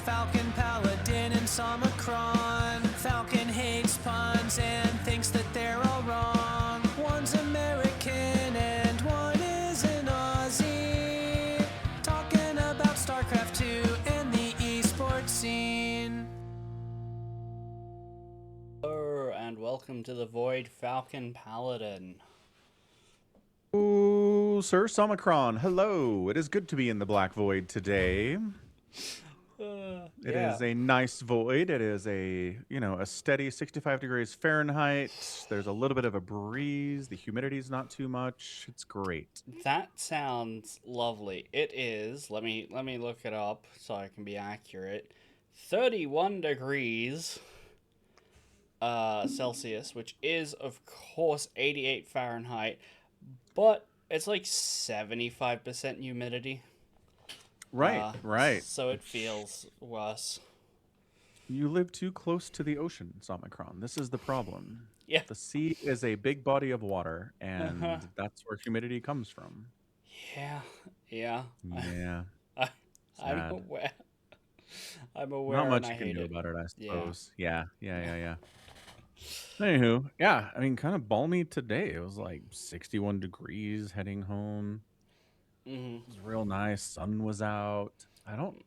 Falcon, Paladin, and Somicron. Falcon hates puns and thinks that they're all wrong. One's American and one is an Aussie. Talking about StarCraft 2 and the esports scene. Hello, and welcome to the Void Falcon Paladin. Oh, Sir Somicron, hello. It is good to be in the Black Void today. It is a nice void. It is a steady 65 degrees Fahrenheit. There's a little bit of a breeze. The humidity is not too much. It's great. That sounds lovely. It is. Let me look it up so I can be accurate. 31 degrees Celsius, which is of course 88 Fahrenheit, but it's like 75% humidity. Right. So it feels worse. You live too close to the ocean, Somicron. This is the problem. Yeah. The sea is a big body of water, and that's where humidity comes from. Yeah. Yeah. I'm Sad. aware. I'm aware. Not much and I you can hate do it. about it, I suppose. Yeah. Anywho, yeah, I mean, kind of balmy today. It was like 61 degrees heading home. Mm-hmm. It was real nice. Sun was out. I don't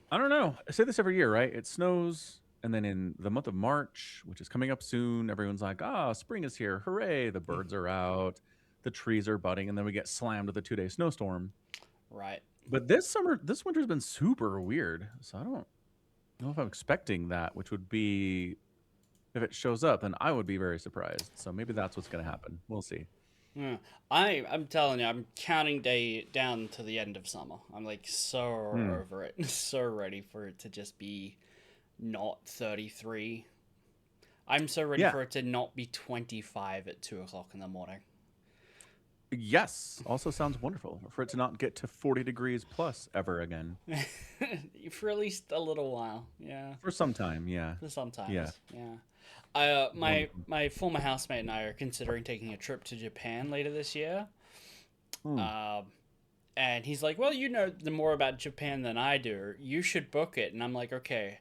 know. I say this every year, right? It snows, and then in the month of March, which is coming up soon, everyone's like, spring is here. Hooray. The birds are out. The trees are budding, and then we get slammed with a 2-day snowstorm. Right. But this winter's been super weird. So I don't know if I'm expecting that, which would be, if it shows up, then I would be very surprised. So maybe that's what's going to happen. We'll see. Yeah. I'm telling you, I'm counting down to the end of summer. I'm like so over it, so ready for it to just be not 33. I'm so ready for it to not be 25 at 2 o'clock in the morning. Yes. Also sounds wonderful for it to not get to 40 degrees plus ever again. For at least a little while. Yeah. For some time. Yeah. For sometimes. Yeah. My former housemate and I are considering taking a trip to Japan later this year. And he's like, well, you know more about Japan than I do. You should book it. And I'm like, okay,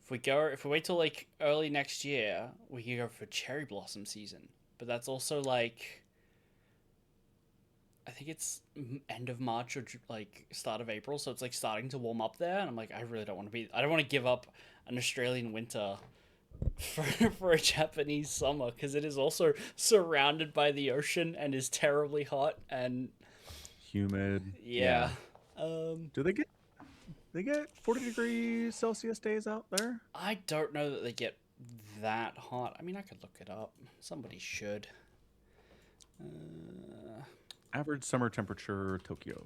if we wait till like early next year, we can go for cherry blossom season. But that's also like, I think it's end of March or like start of April. So it's like starting to warm up there. And I'm like, I don't want to give up an Australian winter for a Japanese summer, because it is also surrounded by the ocean and is terribly hot and humid. Yeah. Do they get 40 degrees Celsius days out there? I don't know that they get that hot. I mean, I could look it up. Somebody should. Average summer temperature, Tokyo.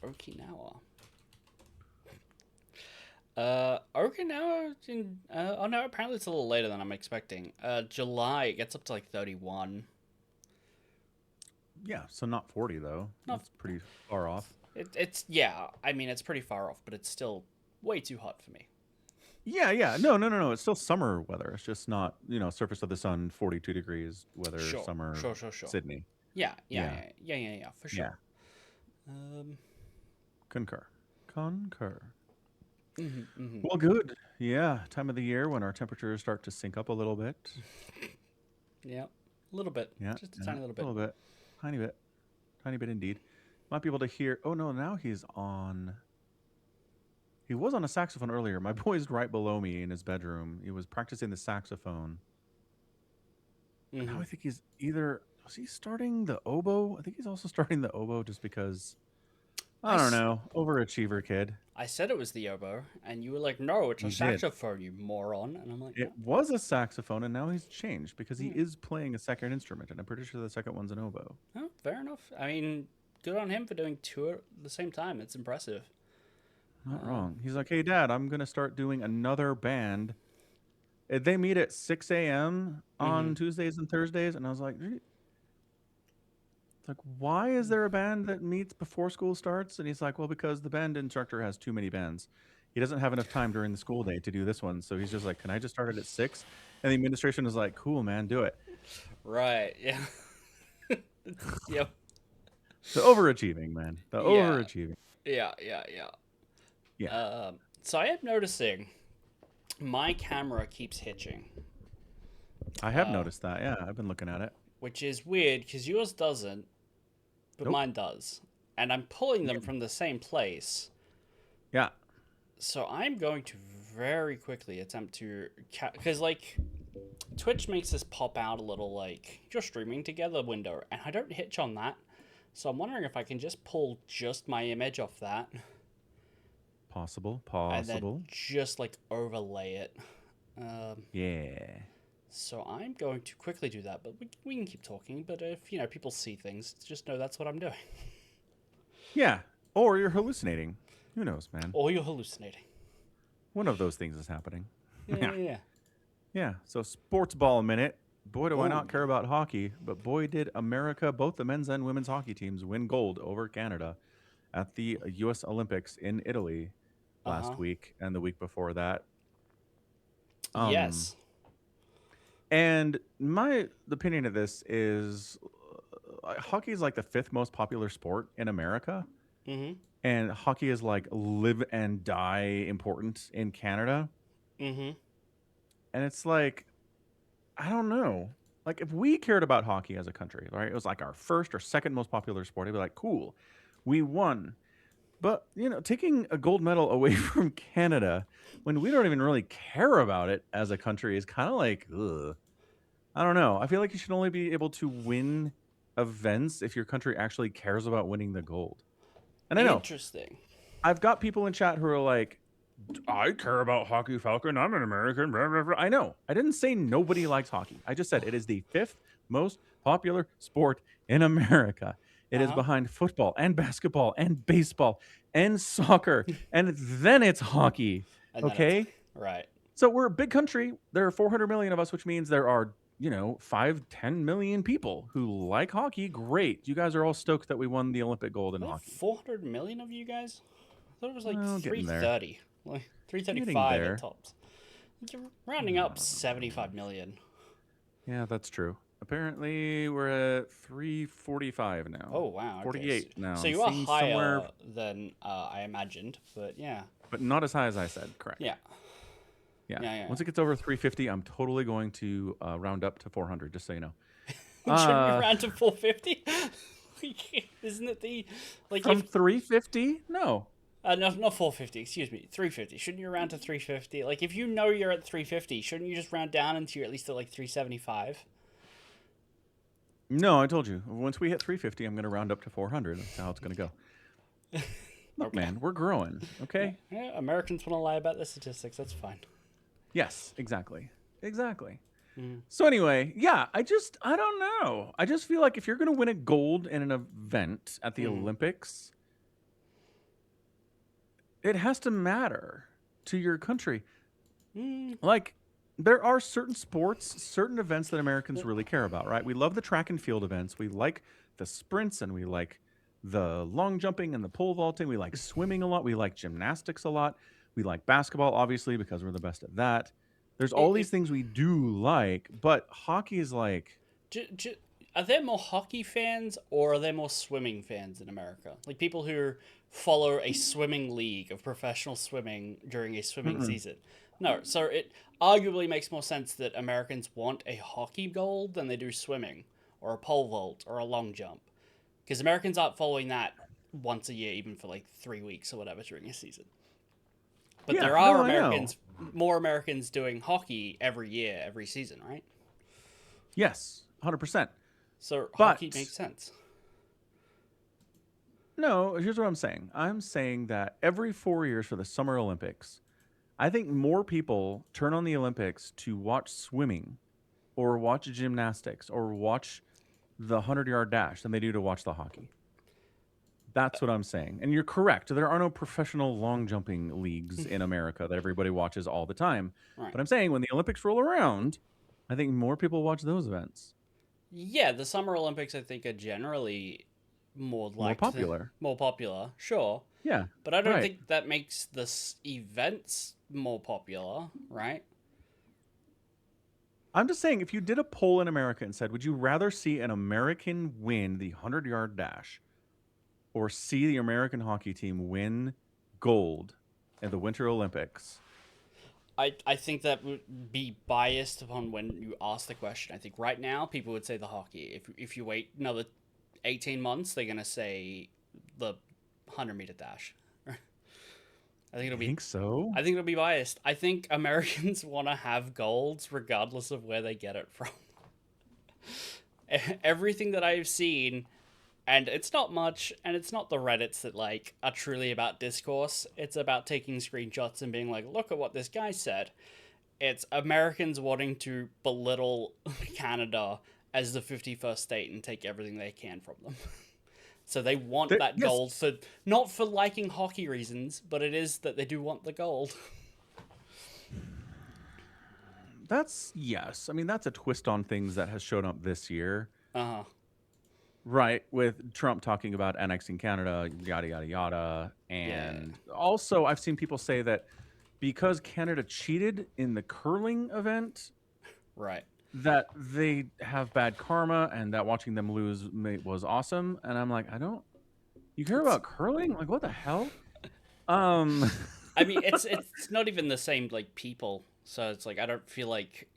Okinawa. Okinawa in oh no, apparently it's a little later than I'm expecting. July, it gets up to like 31. Yeah, so not 40 though. That's pretty far off. It's I mean it's pretty far off, but it's still way too hot for me. Yeah. No. It's still summer weather. It's just not, surface of the sun, 42 degrees weather, summer. Sure. Sydney. Yeah, for sure. Yeah. Concur. Mm-hmm. Well, good. Yeah, time of the year when our temperatures start to sink up a little bit. Yeah, a little bit. Yeah, just a tiny little bit. A little bit. Tiny bit indeed. Might be able to hear. Oh no, now he's on. He was on a saxophone earlier. My boy's right below me in his bedroom. He was practicing the saxophone. Mm-hmm. Now I think he's was he starting the oboe? I think he's also starting the oboe just because, I don't know, overachiever kid. I said it was the oboe, and you were like, no, it's a saxophone, you moron. And I'm like, it was a saxophone, and now he's changed because he is playing a second instrument, and I'm pretty sure the second one's an oboe. Oh, fair enough. I mean, good on him for doing two at the same time. It's impressive. Not wrong. He's like, hey, Dad, I'm going to start doing another band. They meet at 6 a.m. on Tuesdays and Thursdays. And I was like, why is there a band that meets before school starts? And he's like, well, because the band instructor has too many bands. He doesn't have enough time during the school day to do this one. So he's just like, can I just start it at 6? And the administration is like, cool, man, do it. Right. Yeah. Yep. The overachieving, man. The Yeah, overachieving. yeah, yeah, yeah. Yeah. So I am noticing my camera keeps hitching, I have noticed that. Yeah, I've been looking at it. which is weird because yours doesn't, but Nope. mine does. And I'm pulling them Yeah. from the same place. Yeah. So I'm going to very quickly attempt to because like Twitch makes this pop out a little like you're streaming together window, and I don't hitch on that. So I'm wondering if I can just pull just my image off that Possible. and then Possible. just like overlay it. Um, Yeah. so I'm going to quickly do that, but we can keep talking. But if people see things, just know that's what I'm doing. Yeah. Or you're hallucinating. Who knows, man? Or you're hallucinating. One of those things is happening. Yeah, yeah. Yeah. So sports ball minute. Boy, do I Oh, not care about hockey, but boy, did America, both the men's and women's hockey teams, win gold over Canada at the U.S. Olympics in Italy Uh huh. last week and the week before that. Um, Yes. and my opinion of this is hockey is like the fifth most popular sport in America, Mm and hockey is like live and die important in Canada. hmm. Mm hmm. And it's like, I don't know. Like, if we cared about hockey as a country, right? It was like our first or second most popular sport. I'd be like, cool, we won. But, taking a gold medal away from Canada when we don't even really care about it as a country is kind of like, ugh. I don't know. I feel like you should only be able to win events if your country actually cares about winning the gold. And I know Interesting. I've got people in chat who are like, I care about hockey, Falcon. I'm an American. Blah, blah, blah. I know. I didn't say nobody likes hockey. I just said it is the fifth most popular sport in America. It Uh is huh. behind football and basketball and baseball and soccer. And then it's hockey. And then it's Okay. right. So we're a big country. There are 400 million of us, which means there are, 5-10 million people who like hockey. Great. You guys are all stoked that we won the Olympic gold in Are there hockey. 400 million of you guys? I thought it was like Well, getting there. 330, like Getting 335 there. at tops. You're rounding up 75 million. Yeah, that's true. Apparently, we're at 345 now. Oh wow. Okay. 48 now. So I'm you are seeing higher somewhere, than I imagined, but yeah. but not as high as I said. Correct. Yeah. Yeah. Yeah. Yeah. Once it gets over 350, I'm totally going to round up to 400. Just so you know. Shouldn't you Uh, round to 450? Isn't it the like from if 350? No. no, not 450, excuse me, 350. Shouldn't you round to 350? Like if you know you're at 350, shouldn't you just round down until you're at least at like 375? No, I told you. Once we hit 350, I'm going to round up to 400. That's how it's going to go. Look, Okay. man, we're growing. Okay. Yeah, Americans want to lie about their statistics. That's fine. Yes, exactly. Exactly. Mm. So anyway, yeah, I don't know. I just feel like if you're going to win a gold in an event at the Mm. Olympics, it has to matter to your country. Mm. Like, there are certain sports, certain events that Americans really care about, right? We love the track and field events. We like the sprints and we like the long jumping and the pole vaulting. We like swimming a lot. We like gymnastics a lot. We like basketball, obviously, because we're the best at that. There's all these things we do like, but hockey is like, Are there more hockey fans or are there more swimming fans in America? Like people who follow a swimming league of professional swimming during a swimming mm-mm. season? No, so it arguably makes more sense that Americans want a hockey gold than they do swimming or a pole vault or a long jump. Because Americans aren't following that once a year, even for like 3 weeks or whatever during a season. But Yeah, there are no, I know. more Americans doing hockey every year, every season, right? Yes, 100%. So hockey But makes sense. no, here's what I'm saying. I'm saying that every 4 years for the Summer Olympics, I think more people turn on the Olympics to watch swimming or watch gymnastics or watch the 100-yard dash than they do to watch the hockey. That's what I'm saying. And you're correct. There are no professional long jumping leagues in America that everybody watches all the time. Right. But I'm saying when the Olympics roll around, I think more people watch those events. Yeah, the Summer Olympics I think are generally more More liked, popular. more popular, sure, Yeah. but I don't Right. think that makes the events more popular, right? I'm just saying if you did a poll in America and said, would you rather see an American win the 100-yard dash or see the American hockey team win gold at the Winter Olympics? I think that would be biased upon when you ask the question. I think right now people would say the hockey. If you wait another 18 months, they're gonna say the 100-meter dash. I think it'll I be think so. I think it'll be biased. I think Americans want to have golds regardless of where they get it from. Everything that I've seen, and it's not much, and it's not the Reddits that like are truly about discourse. It's about taking screenshots and being like, look at what this guy said. It's Americans wanting to belittle Canada as the 51st state and take everything they can from them. So they want that Yes. gold for not for liking hockey reasons, but it is that they do want the gold. That's yes. I mean, that's a twist on things that has shown up this year. Uh-huh. Right, with Trump talking about annexing Canada, yada yada yada, and also I've seen people say that because Canada cheated in the curling event, Right. that they have bad karma, and that watching them lose was awesome. And I'm like, I don't. You care about curling? Like, what the hell? I mean, it's not even the same like people, so it's like I don't feel like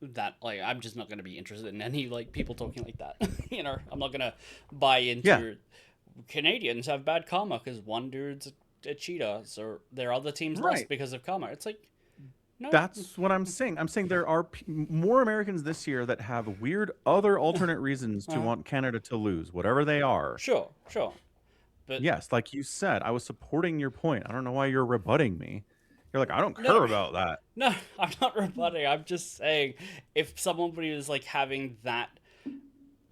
that. Like I'm just not gonna be interested in any like people talking like that. You know, I'm not gonna buy into Yeah. Canadians have bad karma because one dude's a cheater, so their other teams lost Right. because of karma. It's like no, That's what I'm saying. I'm saying there are more Americans this year that have weird other alternate reasons to want Canada to lose, whatever they are. sure, but Yes, like you said, I was supporting your point. I don't know why you're rebutting me. You're like, I don't care No. about that. no, I'm not rebutting. I'm just saying if somebody was like having that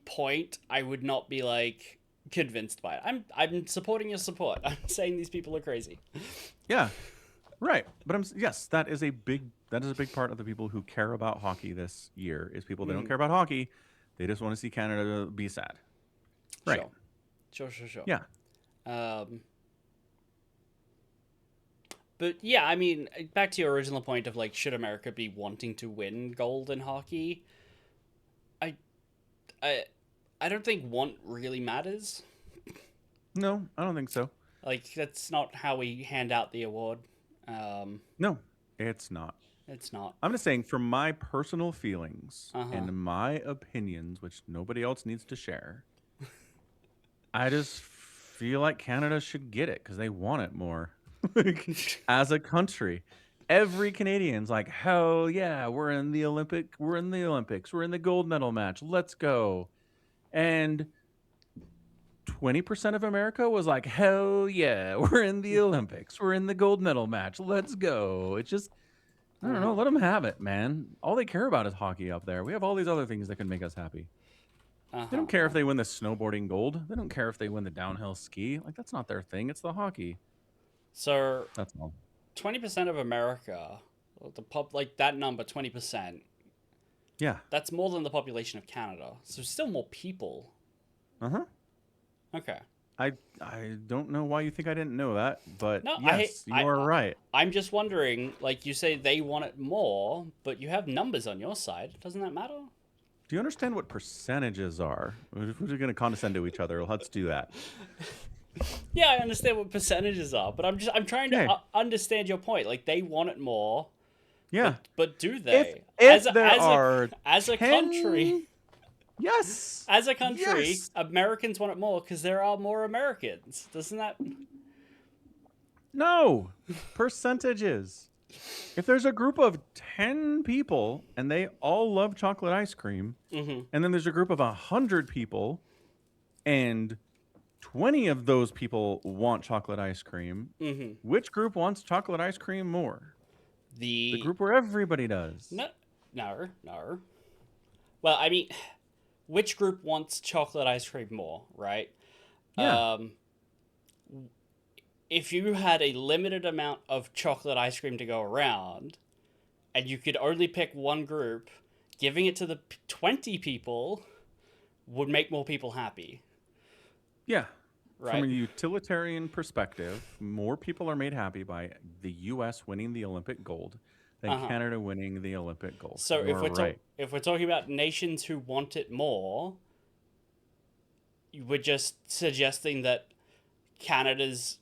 point, I would not be like convinced by it. I'm supporting your support. I'm saying these people are crazy. Yeah, right. But yes, that is a big part of the people who care about hockey this year. Is people that don't care about hockey, they just want to see Canada be sad. Right. Sure. Yeah. But yeah, I mean, back to your original point of like, should America be wanting to win gold in hockey? I don't think want really matters. No, I don't think so. Like that's not how we hand out the award. No, it's not. It's not. I'm just saying, from my personal feelings Uh-huh. and my opinions, which nobody else needs to share, I just feel like Canada should get it because they want it more. As a country, every Canadian's like, hell yeah, we're in the Olympics, we're in the gold medal match, let's go. And 20% of America was like, hell yeah, we're in the Olympics, we're in the gold medal match, let's go. It's just, I don't know, let them have it, man. All they care about is hockey up there. We have all these other things that can make us happy. They don't care if they win the snowboarding gold. They don't care if they win the downhill ski. Like, that's not their thing. It's the hockey. So That's all. 20% of America, like that number, 20%. Yeah. That's more than the population of Canada. So still more people. Uh-huh. Okay. I don't know why you think I didn't know that, but No, yes, you are right. I'm just wondering, like you say they want it more, but you have numbers on your side. Doesn't that matter? Do you understand what percentages are? We're going to condescend to each other. Let's do that. Yeah, I understand what percentages are, but I'm trying to understand your point. Like they want it more. Yeah. But do they? If there are as a 10 country, yes. as a country, Yes. Americans want it more because there are more Americans. Doesn't that? No. Percentages. If there's a group of 10 people and they all love chocolate ice cream, and then there's a group of 100 people and 20 of those people want chocolate ice cream, which group wants chocolate ice cream more? The group where everybody does. No. Well, I mean, which group wants chocolate ice cream more, right? Yeah. If you had a limited amount of chocolate ice cream to go around, and you could only pick one group, giving it to the 20 people would make more people happy. Yeah. Right. From a utilitarian perspective, more people are made happy by the U.S. winning the Olympic gold than Canada winning the Olympic gold. So if if we're talking about nations who want it more, we're just suggesting that Canada's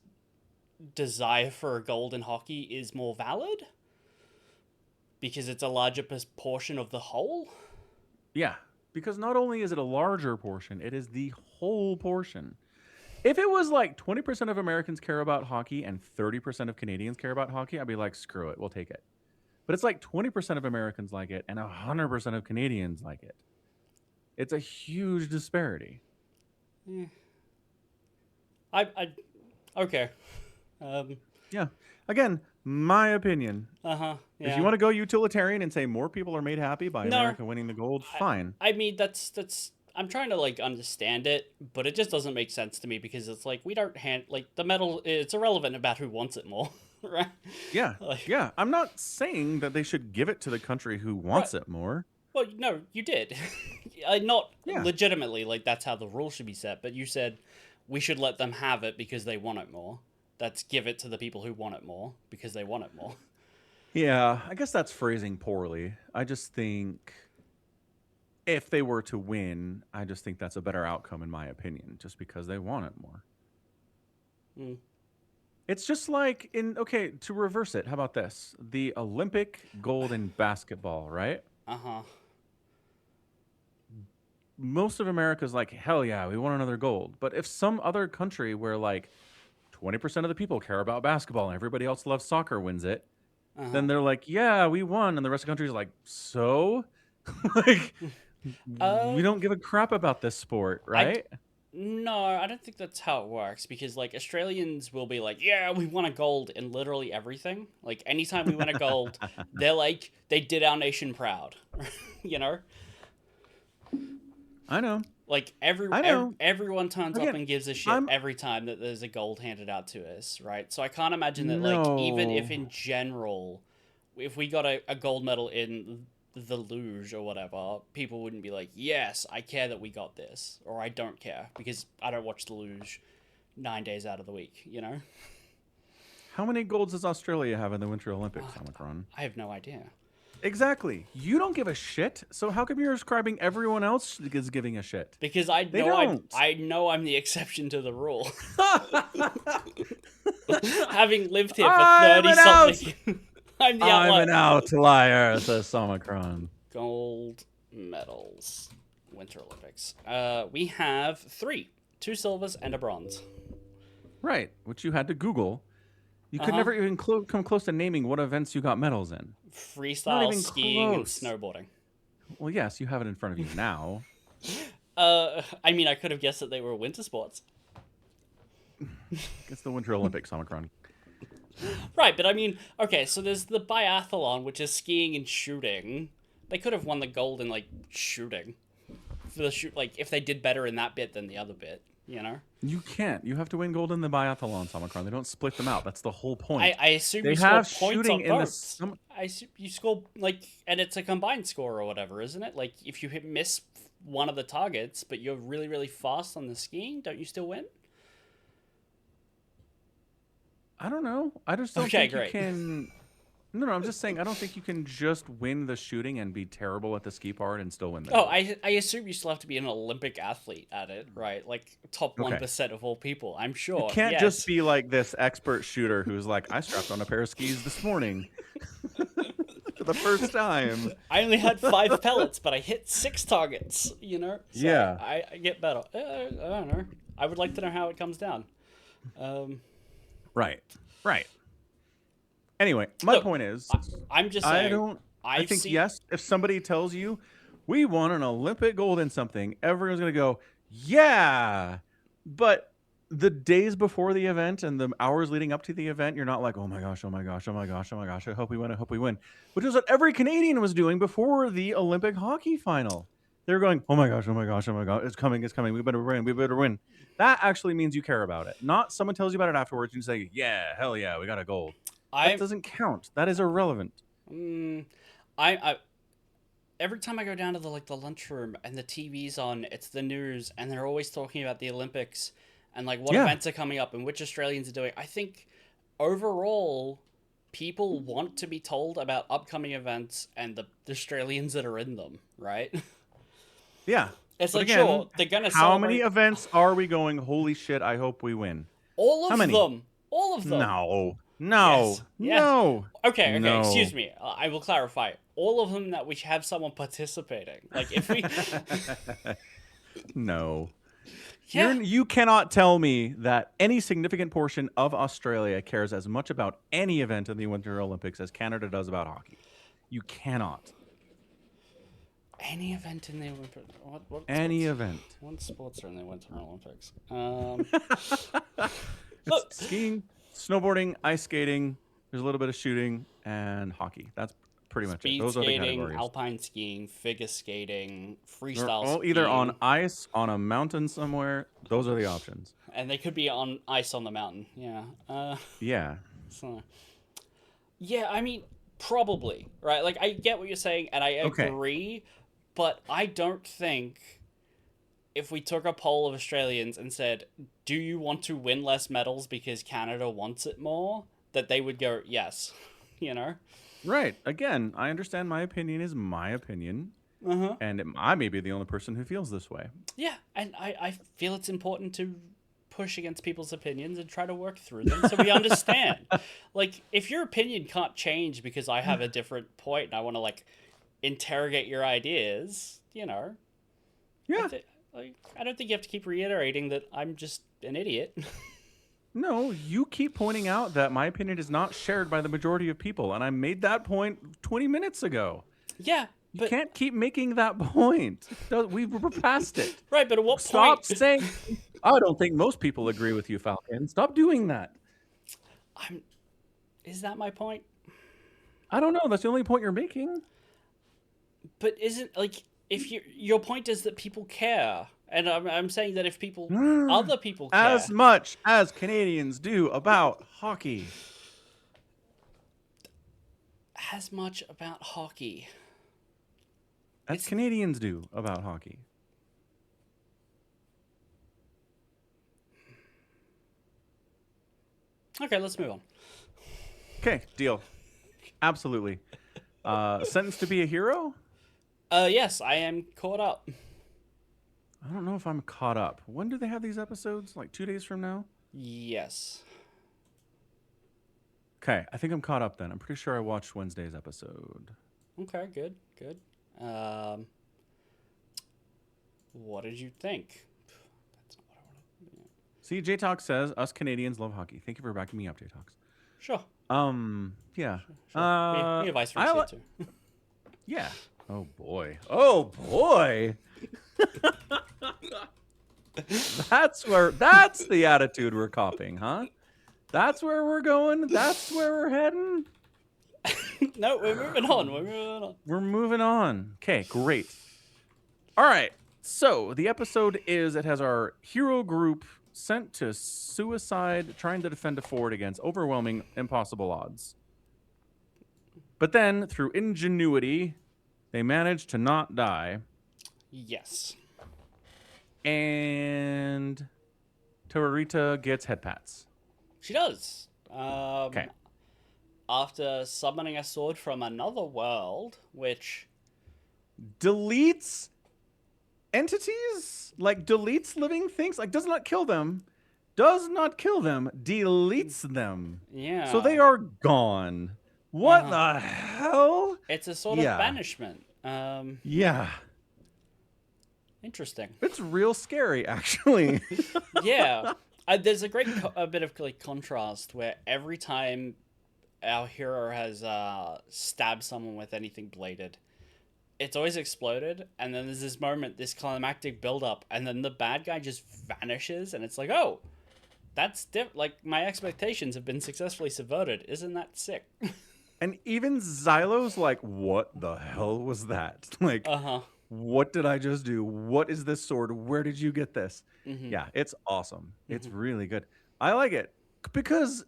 desire for a gold in hockey is more valid because it's a larger portion of the whole. Yeah, because not only is it a larger portion, it is the whole portion. If it was like 20% of Americans care about hockey and 30% of Canadians care about hockey, I'd be like, screw it, we'll take it. But it's like 20% of Americans like it and 100% of Canadians like it. It's a huge disparity. Okay. Yeah. Again, my opinion. Yeah. If you want to go utilitarian and say more people are made happy by No. America winning the gold, fine. I mean, that's I'm trying to like understand it, but it just doesn't make sense to me because it's like we don't the medal. It's irrelevant about who wants it more, right? Yeah. Like, Yeah. I'm not saying that they should give it to the country who wants it more. well, no, you did. Not Yeah. legitimately, like that's how the rule should be set, but you said we should let them have it because they want it more. That's give it to the people who want it more because they want it more. Yeah, I guess that's phrasing poorly. I just think if they were to win, I just think that's a better outcome in my opinion, just because they want it more. It's just like to reverse it, how about this? The Olympic gold in basketball, right? Most of America's like, hell yeah, we want another gold. But if some other country where like 20% of the people care about basketball and everybody else loves soccer wins it, then they're like, yeah, we won. And the rest of the country's like, so? Like, we don't give a crap about this sport, right? No, I don't think that's how it works because like Australians will be like, yeah, we won a gold in literally everything. Like anytime we win a gold, they're like, they did our nation proud, you know? I know. Like everyone turns up and gives a shit every time that there's a gold handed out to us, right? So I can't imagine that like even if in general, if we got a gold medal in the luge or whatever, people wouldn't be like, yes, I care that we got this, or I don't care because I don't watch the luge 9 days out of the week, you know? How many golds does Australia have in the Winter Olympics, Omicron? I have no idea. Exactly. You don't give a shit, so how come you're ascribing everyone else is giving a shit? Because I know I'm the exception to the rule. Having lived here for 30-something, I'm the outlier. I'm an outlier, says Omicron. Gold medals. Winter Olympics. We have 3. 2 silvers and a bronze. Right, which you had to Google. You could never even come close to naming what events you got medals in. Freestyle, skiing, and snowboarding. Well, yes, you have it in front of you now. I mean, I could have guessed that they were winter sports. It's the Winter Olympics, Omicron. Right, but I mean, okay, so there's the biathlon, which is skiing and shooting. They could have won the gold in, like, shooting. For the like, if they did better in that bit than the other bit, you know? You can't. You have to win gold in the biathlon, Omicron. They don't split them out. That's the whole point. I assume they you have score points shooting on in both. I assume you score, like, and it's a combined score or whatever, isn't it? Like, if you miss one of the targets, but you're really, really fast on the skiing, don't you still win? I don't know. I just don't think you can... No, I'm just saying I don't think you can just win the shooting and be terrible at the ski part and still win the gold. I assume you still have to be an Olympic athlete at it, right? Like top 1% of all people, I'm sure. You can't just be like this expert shooter who's like, I strapped on a pair of skis this morning for the first time. I only had 5 pellets, but I hit 6 targets, you know? So yeah. I get better. I don't know. I would like to know how it comes down. Right. Anyway, my point is, I'm just saying. I think yes, if somebody tells you we won an Olympic gold in something, everyone's gonna go, yeah. But the days before the event and the hours leading up to the event, you're not like, oh my gosh, I hope we win. Which is what every Canadian was doing before the Olympic hockey final. They're going, oh my gosh, it's coming, we better win. That actually means you care about it. Not someone tells you about it afterwards and you say, yeah, hell yeah, we got a gold. That doesn't count. That is irrelevant. I every time I go down to the lunchroom and the TV's on, it's the news, and they're always talking about the Olympics and like what events are coming up and which Australians are doing. I think overall, people want to be told about upcoming events and the Australians that are in them, right? Yeah. It's But like, again, sure, they're gonna how many celebrate events are we going? Holy shit! I hope we win. all How of many? them. All of them. No, Yes. Yes. no. Okay, excuse No. me. I will clarify. All of them that we have someone participating. Like, if we... No. Yeah. You cannot tell me that any significant portion of Australia cares as much about any event in the Winter Olympics as Canada does about hockey. You cannot. Any event in the Olympics. Any event. What sports are in the Winter Olympics? It's skiing, snowboarding, ice skating. There's a little bit of shooting and hockey. That's pretty much it. Speed Those are the skating, categories. alpine skiing, figure skating, They're freestyle all skiing. either on ice, on a mountain somewhere. Those are the options. And they could be on ice on the mountain. Yeah. Yeah. So, yeah, I mean, probably, right? Like, I get what you're saying, and I agree, but I don't think if we took a poll of Australians and said, do you want to win less medals because Canada wants it more, that they would go, yes, you know? Right. Again, I understand my opinion is my opinion. And I may be the only person who feels this way. Yeah, and I feel it's important to push against people's opinions and try to work through them so we understand. Like, if your opinion can't change because I have a different point and I want to, like, interrogate your ideas, you know. Yeah. I don't think you have to keep reiterating that I'm just an idiot. No, you keep pointing out that my opinion is not shared by the majority of people, and I made that point 20 minutes ago. Yeah, You can't keep making that point. We're past it. Right, but at what Stop point... saying, I don't think most people agree with you, Falcon. Stop doing that. Is that my point? I don't know. That's the only point you're making. But isn't, like, if your point is that people care, and I'm saying that if people, other people care. As much as Canadians do about hockey. As much about hockey. As Canadians do about hockey. Okay, let's move on. Okay, deal. Absolutely. Sentenced to be a hero? Yes, I am caught up. I don't know if I'm caught up. When do they have these episodes? Like 2 days from now? Yes. Okay, I think I'm caught up then. I'm pretty sure I watched Wednesday's episode. Okay, good. What did you think? That's not what I want to... See, J-Talk says, us Canadians love hockey. Thank you for backing me up, J-Talks. Sure. Yeah. Sure. We have ice rinks here too. Yeah. Oh, boy. Oh, boy. That's the attitude we're copying, huh? That's where we're going? That's where we're heading? No, we're moving on. We're moving on. Okay, great. All right. So the episode it has our hero group sent to suicide, trying to defend a fort against overwhelming, impossible odds. But then, through ingenuity, they manage to not die. Yes. And Torarita gets head pats. She does. Okay. After summoning a sword from another world, which... Deletes entities? Like, deletes living things? Like, does not kill them. Does not kill them. Deletes them. Yeah. So they are gone. What the hell? It's a sort of banishment. Yeah. Interesting. It's real scary, actually. Yeah. There's a great bit of like contrast where every time our hero has stabbed someone with anything bladed, it's always exploded, and then there's this moment, this climactic build-up, and then the bad guy just vanishes, and it's like, oh, that's like, my expectations have been successfully subverted. Isn't that sick? And even Xylo's like, what the hell was that? Like, what did I just do? What is this sword? Where did you get this? Mm-hmm. Yeah, it's awesome. Mm-hmm. It's really good. I like it because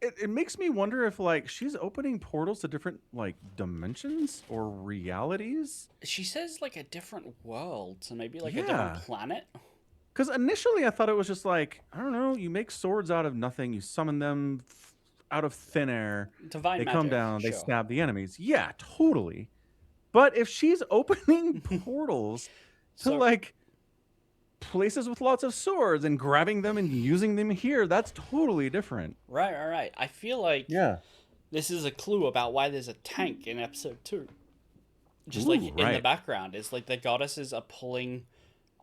it makes me wonder if, like, she's opening portals to different, like, dimensions or realities. She says, like, a different world, so maybe, like, a different planet. Because initially I thought it was just like, I don't know, you make swords out of nothing, you summon them out of thin air, Divine they magic, come down, they stab the enemies. Yeah, totally. But if she's opening portals to So like places with lots of swords and grabbing them and using them here. That's totally different. right. I feel like Yeah. this is a clue about why there's a tank in episode 2. Just Ooh, like in the right. background, it's like the goddesses are pulling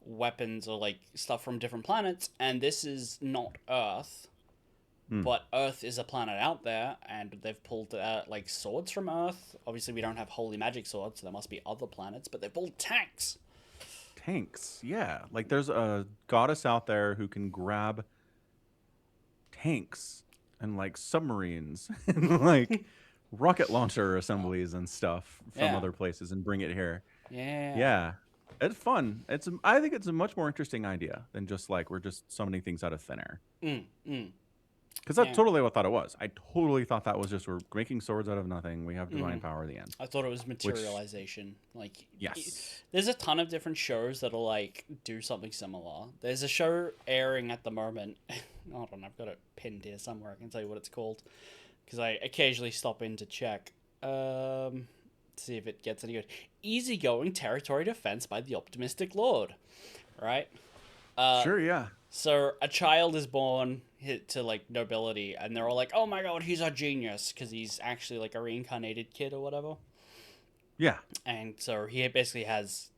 weapons or like stuff from different planets, and this is not Earth, Hmm. but Earth is a planet out there, and they've pulled like swords from Earth. Obviously, we don't have holy magic swords, so there must be other planets, but they pulled tanks. Tanks. Yeah. Like there's a goddess out there who can grab tanks and like submarines and like rocket launcher assemblies and stuff from Yeah, other places and bring it here. yeah. Yeah. It's fun. I think it's a much more interesting idea than just like we're just summoning things out of thin air. Mm, mm, Because that's yeah. totally what I thought it was. I totally thought that was just we're making swords out of nothing. We have divine power at the end. I thought it was materialization. Like, Yes. there's a ton of different shows that'll like do something similar. There's a show airing at the moment. Hold on, I've got it pinned here somewhere. I can tell you what it's called because I occasionally stop in to check. See if it gets any good. Easygoing territory defense by the optimistic lord. Right. Sure, yeah. So a child is born to like nobility, and they're all like, "Oh my god, he's a genius," because he's actually like a reincarnated kid or whatever. Yeah. And so he basically has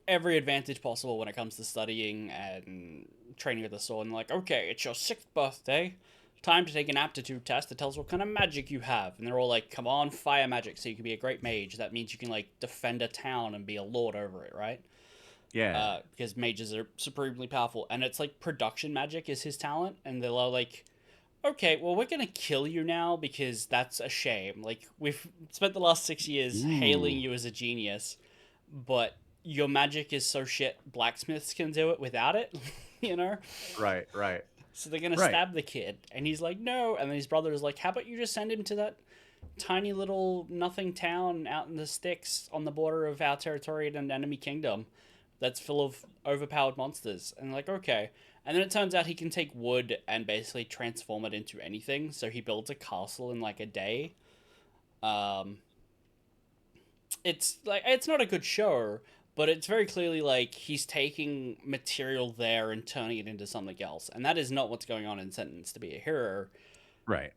every advantage possible when it comes to studying and training with the sword. And like, okay, it's your 6th birthday. Time to take an aptitude test that tells what kind of magic you have. And they're all like, come on, fire magic, so you can be a great mage. That means you can like defend a town and be a lord over it, right? Yeah. Because mages are supremely powerful. And it's like production magic is his talent. And they're all like, okay, well, we're going to kill you now because that's a shame. Like, we've spent the last 6 years hailing you as a genius, but your magic is so shit, blacksmiths can do it without it, you know? Right, right. So they're going to Right. stab the kid. And he's like, no. And then his brother is like, how about you just send him to that tiny little nothing town out in the sticks on the border of our territory and an enemy kingdom that's full of overpowered monsters. And like, okay. And then it turns out he can take wood and basically transform it into anything. So he builds a castle in like a day. It's like, it's not a good show, but it's very clearly like he's taking material there and turning it into something else. And that is not what's going on in Sentence to Be a Hero. Right.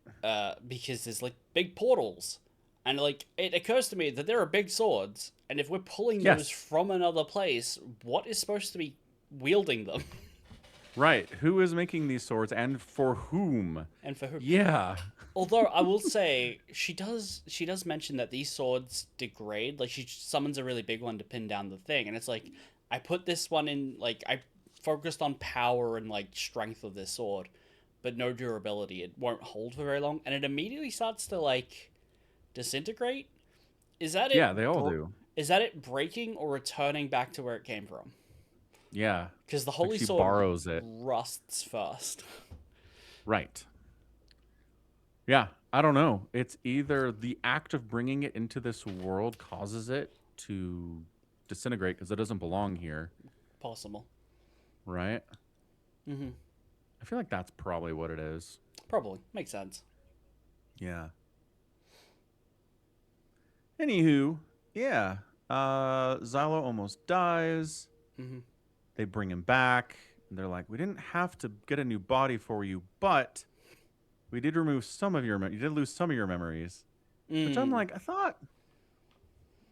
Because there's like big portals. And like, it occurs to me that there are big swords. And if we're pulling those from another place, what is supposed to be wielding them? Right. Who is making these swords and for whom? And for who? Yeah. Although I will say she does mention that these swords degrade. Like she summons a really big one to pin down the thing, and it's like I put this one in. Like I focused on power and like strength of this sword, but no durability. It won't hold for very long, and it immediately starts to like disintegrate. Is that it? Yeah, they all do. Is that it breaking or returning back to where it came from? Yeah. Because the Like holy she sword borrows it. rusts first. Right. Yeah, I don't know. It's either the act of bringing it into this world causes it to disintegrate because it doesn't belong here, Possible. right? Mm-hmm. I feel like that's probably what it is. Probably. Makes sense. Yeah. Anywho, yeah. Xylo almost dies. Mm-hmm. They bring him back. And they're like, we didn't have to get a new body for you, but we did remove some of your. You did lose some of your memories. Which I'm like, I thought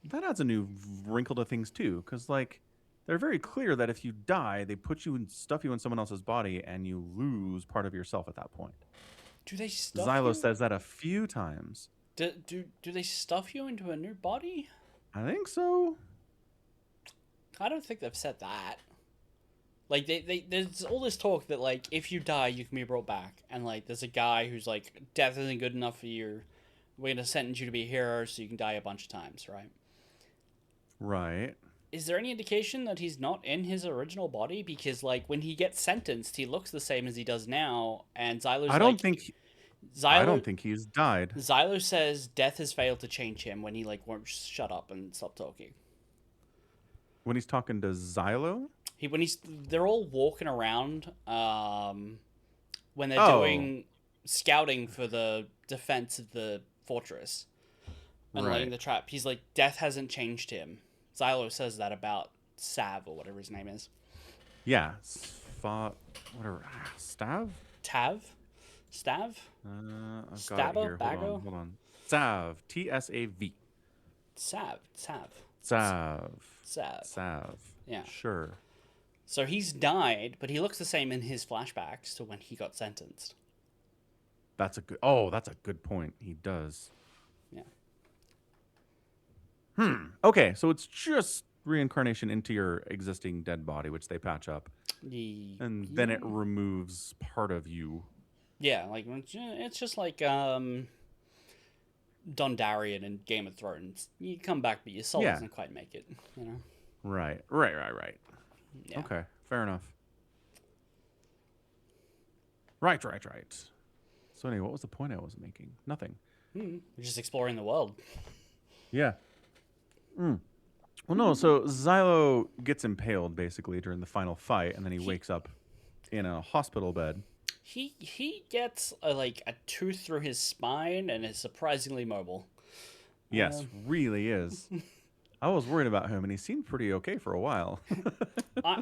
that adds a new wrinkle to things too, because like they're very clear that if you die, they put you and stuff you in someone else's body, and you lose part of yourself at that point. Do they stuff Xylo you? says that a few times. Do they stuff you into a new body? I think so. I don't think they've said that. Like there's all this talk that like if you die you can be brought back, and like there's a guy who's like death isn't good enough for you. We're gonna sentence you to be a hero so you can die a bunch of times, right? Right. Is there any indication that he's not in his original body? Because like when he gets sentenced, he looks the same as he does now, and Xylo's I don't like, think. Xylo, I don't think he's died. Xylo says death has failed to change him when he like won't shut up and stop talking. When he's talking to Xylo. They're all walking around when they're doing scouting for the defense of the fortress and laying the trap. He's like, death hasn't changed him. Xylo says that about Sav or whatever his name is. Yeah. Whatever. Stav? Tav? Stav? I've got it Stabber? here. Baggo? Hold on. Sav. Tsav. Sav. Sav. Yeah. Sure. So he's died, but he looks the same in his flashbacks to when he got sentenced. That's a good point. He does. Yeah. Okay, so it's just reincarnation into your existing dead body, which they patch up. And then it removes part of you. Yeah, like it's just like Dondarrion in Game of Thrones. You come back, but your soul doesn't quite make it. You know. Right. Yeah. Okay, fair enough. Right. So anyway, what was the point I was making? Nothing. We're just exploring the world. Yeah. Well, no. So Xylo gets impaled basically during the final fight, and then he wakes up in a hospital bed. He gets a tooth through his spine and is surprisingly mobile. Yes, really is. I was worried about him, and he seemed pretty okay for a while. I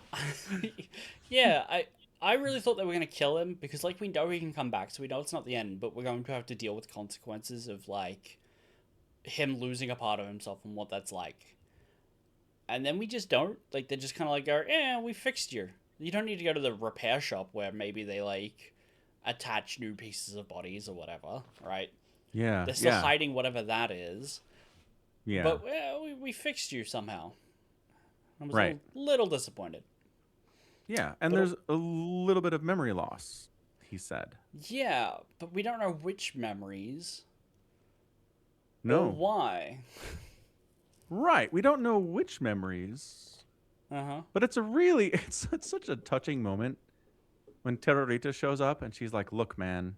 really thought they were going to kill him because, we know he can come back, so we know it's not the end, but we're going to have to deal with the consequences of, him losing a part of himself and what that's like. And then we just don't. They're just kind of go, we fixed you. You don't need to go to the repair shop where maybe they, attach new pieces of bodies or whatever, right? Yeah. They're still hiding whatever that is. Yeah. But we fixed you somehow. I was Right. a little disappointed. Yeah, and there's a little bit of memory loss, he said. Yeah, but we don't know which memories. No. Or why. Right, we don't know which memories. Uh-huh. But it's such a touching moment when Terrorita shows up and she's like, "Look, man,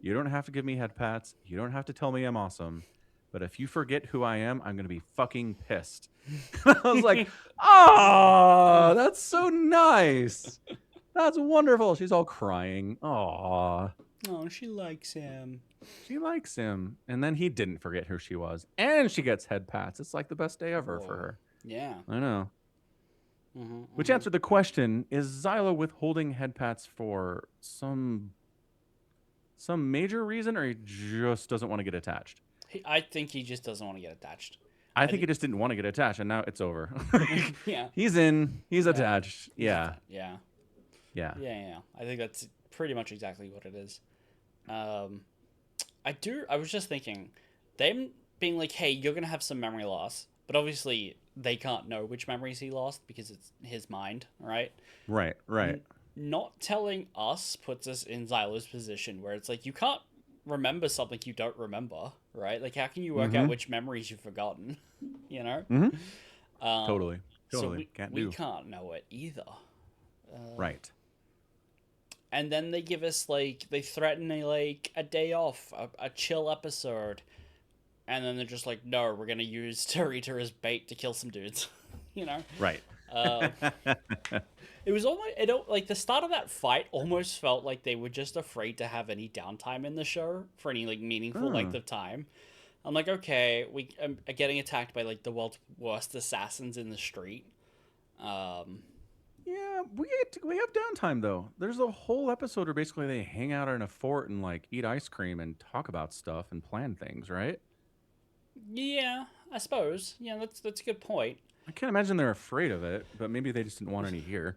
you don't have to give me head pats. You don't have to tell me I'm awesome. But if you forget who I am, I'm going to be fucking pissed." I was like, "Oh, that's so nice. That's wonderful." She's all crying. Aw. Oh, she likes him. She likes him. And then he didn't forget who she was. And she gets head pats. It's like the best day ever for her. Yeah. I know. Which answered the question, is Xylo withholding head pats for some major reason, or he just doesn't want to get attached? I think he just doesn't want to get attached. I think he just didn't want to get attached, and now it's over. Yeah. He's attached. Yeah. Yeah. Yeah. I think that's pretty much exactly what it is. I was just thinking, them being like, hey, you're going to have some memory loss, but obviously they can't know which memories he lost because it's his mind, right? Right. Not telling us puts us in Xylo's position where it's like, you can't remember something you don't remember, right? How can you work out which memories you've forgotten, you know? Totally. So we can't know it either. Right. And then they give us, they threaten a day off, a chill episode. And then they're just like, no, we're going to use Terrorita as bait to kill some dudes, you know? Right. It was almost, the start of that fight almost felt like they were just afraid to have any downtime in the show for any, meaningful length of time. I'm like, okay, we are getting attacked by, the world's worst assassins in the street. Yeah, we have downtime, though. There's a whole episode where basically they hang out in a fort and, eat ice cream and talk about stuff and plan things, right? Yeah, I suppose. Yeah, that's a good point. I can't imagine they're afraid of it, but maybe they just didn't want any here.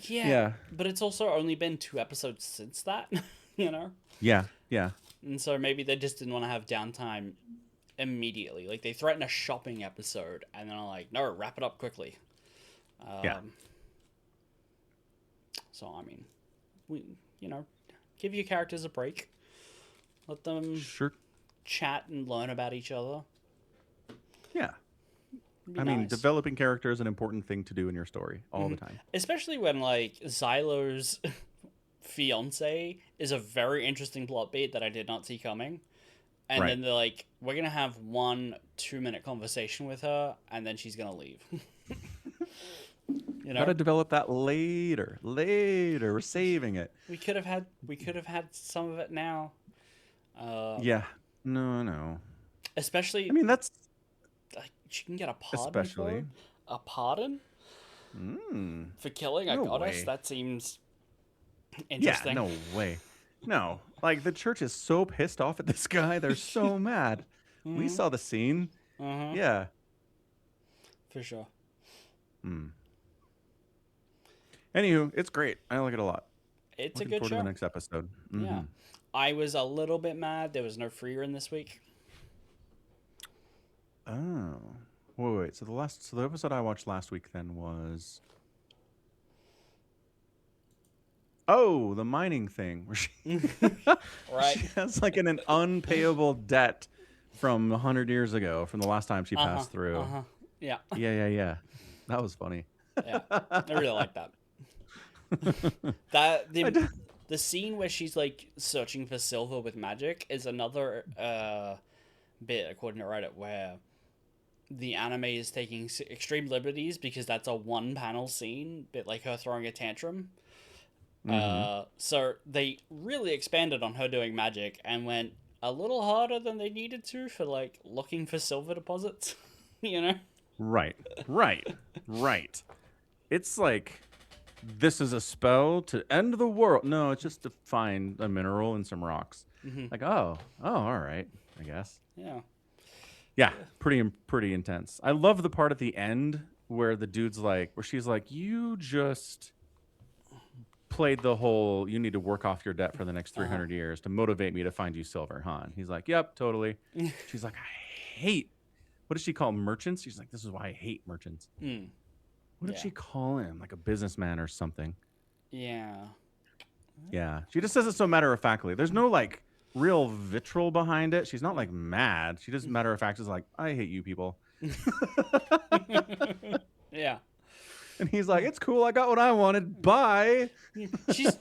Yeah. But it's also only been 2 episodes since that, you know? Yeah. And so maybe they just didn't want to have downtime immediately. They threaten a shopping episode, and then I'm like, no, wrap it up quickly. Yeah. So, I mean, give your characters a break. Let them chat and learn about each other. Yeah. I mean, developing character is an important thing to do in your story all the time. Especially when, Xylo's fiance is a very interesting plot beat that I did not see coming. And then they're like, we're going to have 1 2-minute conversation with her, and then she's going to leave. You know? Gotta develop that later. We're saving it. We could have had some of it now. Yeah. No. Especially, I mean, that's she can get a pardon. especially A pardon? For killing a No goddess? way. That seems Yeah, interesting. no way. No. Like, the church is so pissed off at this guy. They're so mad. We saw the scene. Uh-huh. Yeah. For sure. Anywho, it's great. I like it a lot. It's Looking a good forward show. to the next episode. Yeah. I was a little bit mad there was no free run this week. Oh. Wait. So the episode I watched last week then was the mining thing where she Right. she has like an unpayable debt from 100 years ago from the last time she passed through. Yeah. Yeah. That was funny. Yeah. I really like that. The scene where she's like searching for silver with magic is another bit, according to Reddit, where the anime is taking extreme liberties because that's a one panel scene, bit like her throwing a tantrum. So they really expanded on her doing magic and went a little harder than they needed to for like looking for silver deposits. You know? Right. It's like, this is a spell to end the world. No, it's just to find a mineral and some rocks. Like, all right, I guess. Yeah. Yeah, pretty intense. I love the part at the end where the dude's like, where she's like, you just played the whole, you need to work off your debt for the next 300 years to motivate me to find you silver, huh? And he's like, yep, totally. She's like, I hate, what does she call merchants? She's like, this is why I hate merchants. What did she call him? Like a businessman or something. Yeah. Yeah. She just says it so matter-of-factly. There's no, like, real vitriol behind it. She's not, like, mad. She just matter-of-fact is like, I hate you people. Yeah. And he's like, it's cool. I got what I wanted. Bye. She's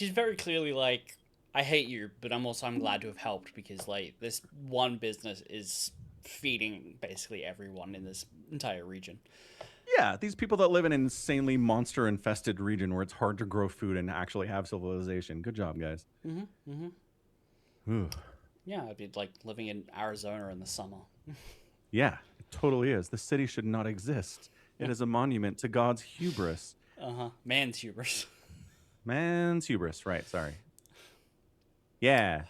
very clearly like, I hate you, but I'm glad to have helped because like this one business is feeding basically everyone in this entire region. Yeah, these people that live in an insanely monster-infested region where it's hard to grow food and actually have civilization. Good job, guys. Yeah, it'd be like living in Arizona in the summer. Yeah, it totally is. The city should not exist. It is a monument to God's hubris. Man's hubris. Man's hubris, right, sorry. Yeah.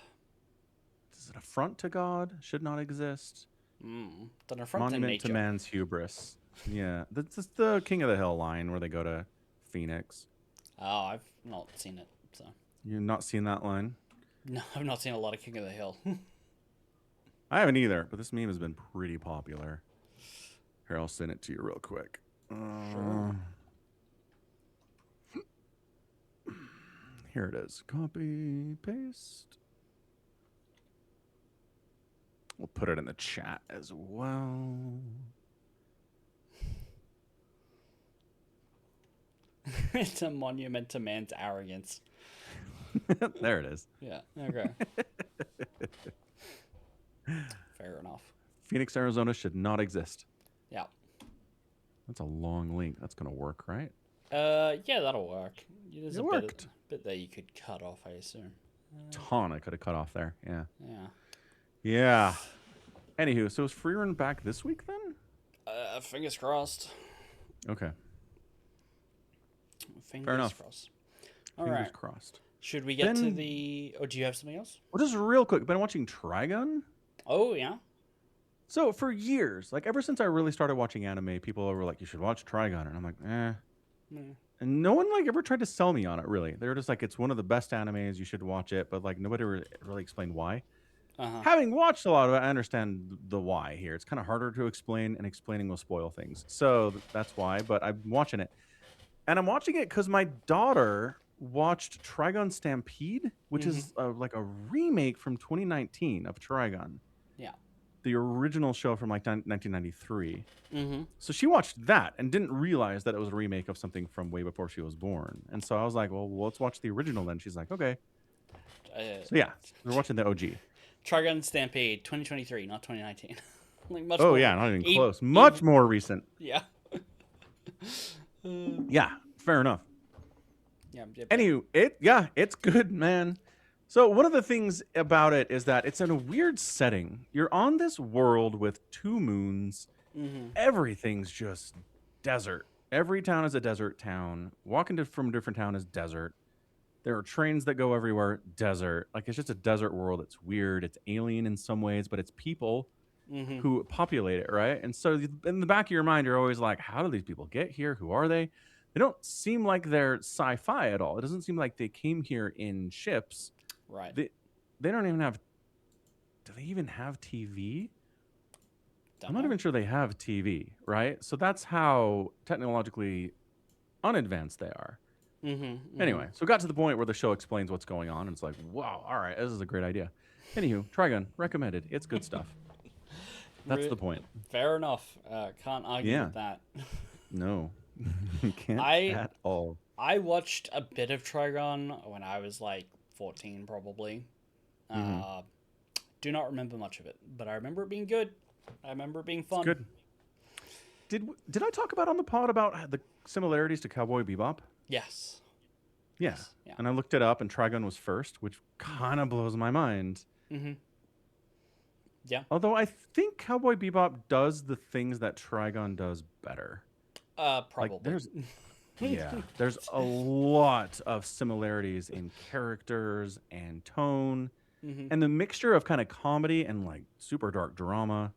Is it a affront to God? Should not exist. It's an affront to Monument nature. to man's hubris. Yeah, this is the King of the Hill line where they go to Phoenix. Oh, I've not seen it, so. You've not seen that line? No, I've not seen a lot of King of the Hill. I haven't either, but this meme has been pretty popular. Here, I'll send it to you real quick. Sure. Here it is. Copy, paste. We'll put it in the chat as well. It's a monument to man's arrogance. There it is. Yeah, okay. Fair enough. Phoenix, Arizona should not exist. Yeah. That's a long link. That's going to work, right? Yeah, that'll work. There's It a worked. bit that you could cut off, I assume. Ton I could have cut off there. Yeah. Yeah. Yeah. Anywho, so is free run back this week then? Fingers crossed. Okay. Fingers enough. crossed. All Fingers right. crossed. Should we get to Then- the... Oh, do you have something else? Well, just real quick. Been watching Trigun. Oh, yeah? So for years, like ever since I really started watching anime, people were like, you should watch Trigun. And I'm like, And no one like ever tried to sell me on it, really. They were just like, it's one of the best animes. You should watch it. But like nobody really explained why. Having watched a lot of it, I understand the why here. It's kind of harder to explain, and explaining will spoil things. So that's why. But I'm watching it. And I'm watching it because my daughter watched Trigun Stampede, which is like a remake from 2019 of Trigun. Yeah. The original show from like 1993. Mm-hmm. So she watched that and didn't realize that it was a remake of something from way before she was born. And so I was like, well, let's watch the original then. She's like, okay. So yeah, we're watching the OG. Trigun Stampede, 2023, not 2019. Like much Oh more, yeah, not even close. Much more recent. Yeah. Yeah, fair enough. Yeah. Anywho, it's good, man. So one of the things about it is that it's in a weird setting. You're on this world with two moons. Everything's just desert. Every town is a desert town. Walking from a different town is desert. There are trains that go everywhere. Desert. Like, it's just a desert world. It's weird. It's alien in some ways, but it's people Mm-hmm. who populate it, right? And so in the back of your mind, you're always like, how do these people get here? Who are they? They don't seem like they're sci-fi at all. It doesn't seem like they came here in ships. Right. They don't even have. Do they even have TV? Don't I'm not know. even sure they have TV, right? So that's how technologically unadvanced they are. Mm-hmm. Anyway, so it got to the point where the show explains what's going on, and it's like, wow, all right, this is a great idea. Anywho, Trigun, recommended. It's good stuff. That's the point. Fair enough. Can't argue Yeah. with that. No, can't at all. I watched a bit of Trigon when I was like 14, probably. Mhm. Do not remember much of it, but I remember it being good. I remember it being fun. Good. Did I talk about on the pod about the similarities to Cowboy Bebop? Yes. Yeah. Yeah. And I looked it up, and Trigun was first, which kind of blows my mind. Mm-hmm. Yeah. Although I think Cowboy Bebop does the things that Trigun does better. Probably. Like, there's a lot of similarities in characters and tone, Mm-hmm. and the mixture of kind of comedy and like super dark drama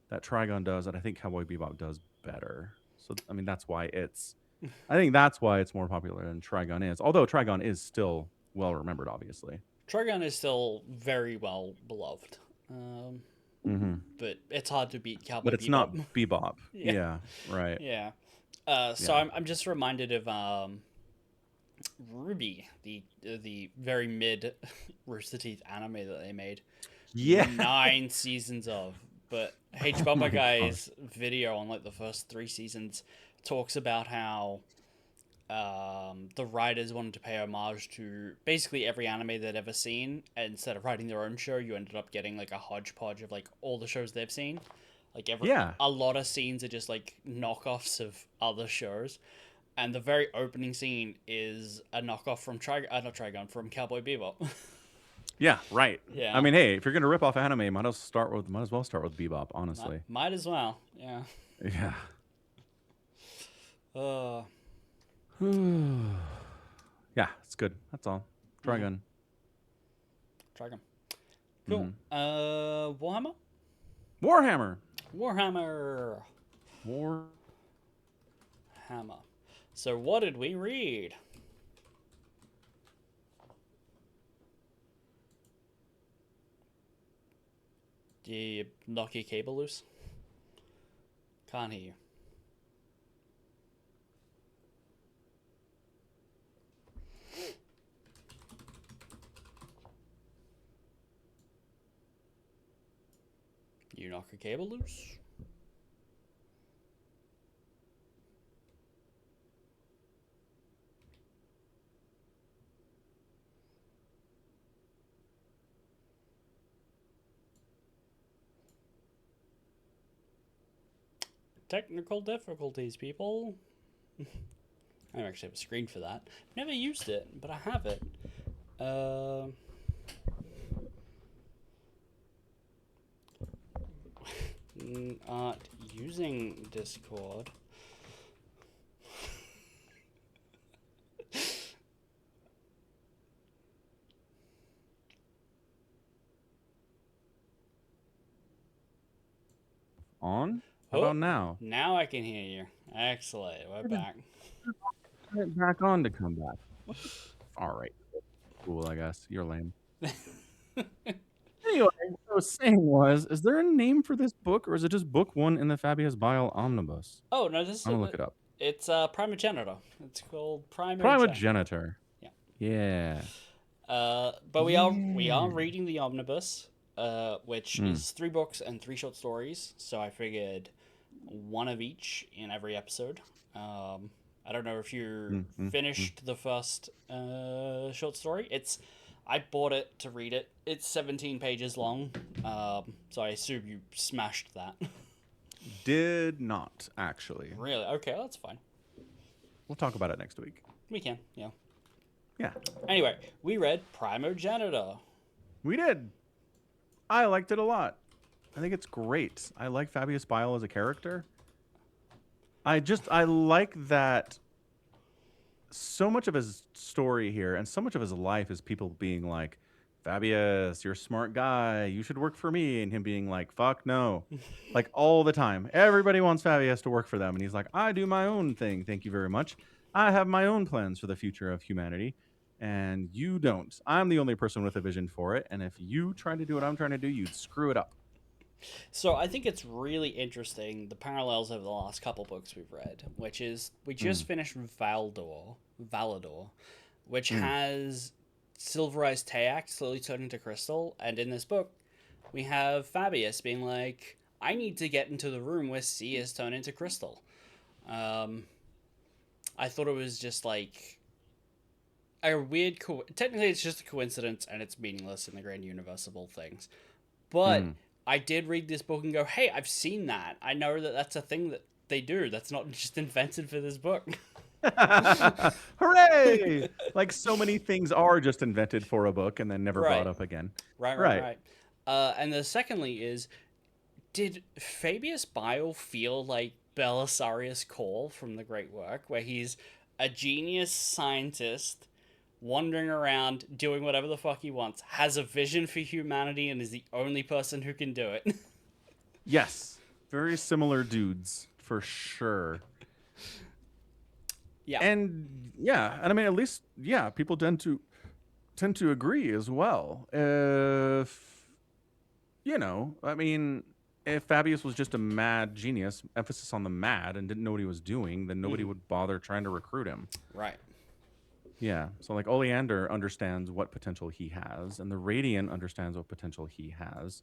that Trigun does that I think Cowboy Bebop does better. So I mean I think that's why it's more popular than Trigun is. Although Trigun is still well remembered, obviously. Trigon is still very well beloved. Mm-hmm. But it's hard to beat Cowboy But it's Bebop. not Bebop. Yeah. Yeah, right. Yeah. So Yeah. I'm just reminded of Ruby, the very mid Rooster Teeth anime that they made. Yeah. 9 seasons of. But H Oh Bumper my Guy's video on like the first 3 seasons talks about how the writers wanted to pay homage to basically every anime they'd ever seen, and instead of writing their own show, you ended up getting like a hodgepodge of like all the shows they've seen. Like a lot of scenes are just like knockoffs of other shows, and the very opening scene is a knockoff from from Cowboy Bebop. Yeah, right. Yeah. I mean, hey, if you're gonna rip off anime, might as well start with Bebop, honestly. Might as well. Yeah. Yeah. Yeah, it's good. That's all. Trigun. Trigun. Cool. Warhammer. Warhammer. Hammer. So what did we read? Do you knock your cable loose? Can't hear you. You knock your cable loose? Technical difficulties, people. I actually have a screen for that. Never used it, but I have it. Not using Discord. On? How Oh. about now? Now I can hear you. Excellent. We're back. Turn it back on to come back. All right. Cool, I guess. You're lame. Anyway, what I was saying was, is there a name for this book, or is it just book 1 in the Fabius Bile Omnibus? Oh no, this is. I'm gonna look it up. It's Primogenitor. It's called Primogenitor. Yeah. Yeah. But we are reading the Omnibus, which is 3 books and 3 short stories. So I figured one of each in every episode. I don't know if you finished the first short story. I bought it to read it. It's 17 pages long, so I assume you smashed that. Did not, actually. Really? Okay, that's fine. We'll talk about it next week. We can, yeah. Yeah. Anyway, we read Primogenitor. We did. I liked it a lot. I think it's great. I like Fabius Bile as a character. I like that so much of his story here and so much of his life is people being like, Fabius, you're a smart guy. You should work for me. And him being like, fuck no. Like all the time. Everybody wants Fabius to work for them. And he's like, I do my own thing. Thank you very much. I have my own plans for the future of humanity. And you don't. I'm the only person with a vision for it. And if you try to do what I'm trying to do, you'd screw it up. So I think it's really interesting the parallels over the last couple books we've read, which is we just finished Valador, which has silverized Tayak slowly turning to crystal, and in this book we have Fabius being like, I need to get into the room where C is turned into crystal. I thought it was just like a weird technically it's just a coincidence and it's meaningless in the grand universe of all things. But I did read this book and go, hey, I've seen that. I know that that's a thing that they do. That's not just invented for this book. Hooray! Like so many things are just invented for a book and then never Right. brought up again. Right. And the secondly is, did Fabius Bile feel like Belisarius Cawl from The Great Work, where he's a genius scientist wandering around doing whatever the fuck he wants, has a vision for humanity, and is the only person who can do it? Yes. Very similar dudes, for sure. Yeah. And I mean, at least people tend to agree as well. If I mean, if Fabius was just a mad genius, emphasis on the mad, and didn't know what he was doing, then nobody would bother trying to recruit him. Right. Yeah. So like Oleander understands what potential he has, and the Radiant understands what potential he has.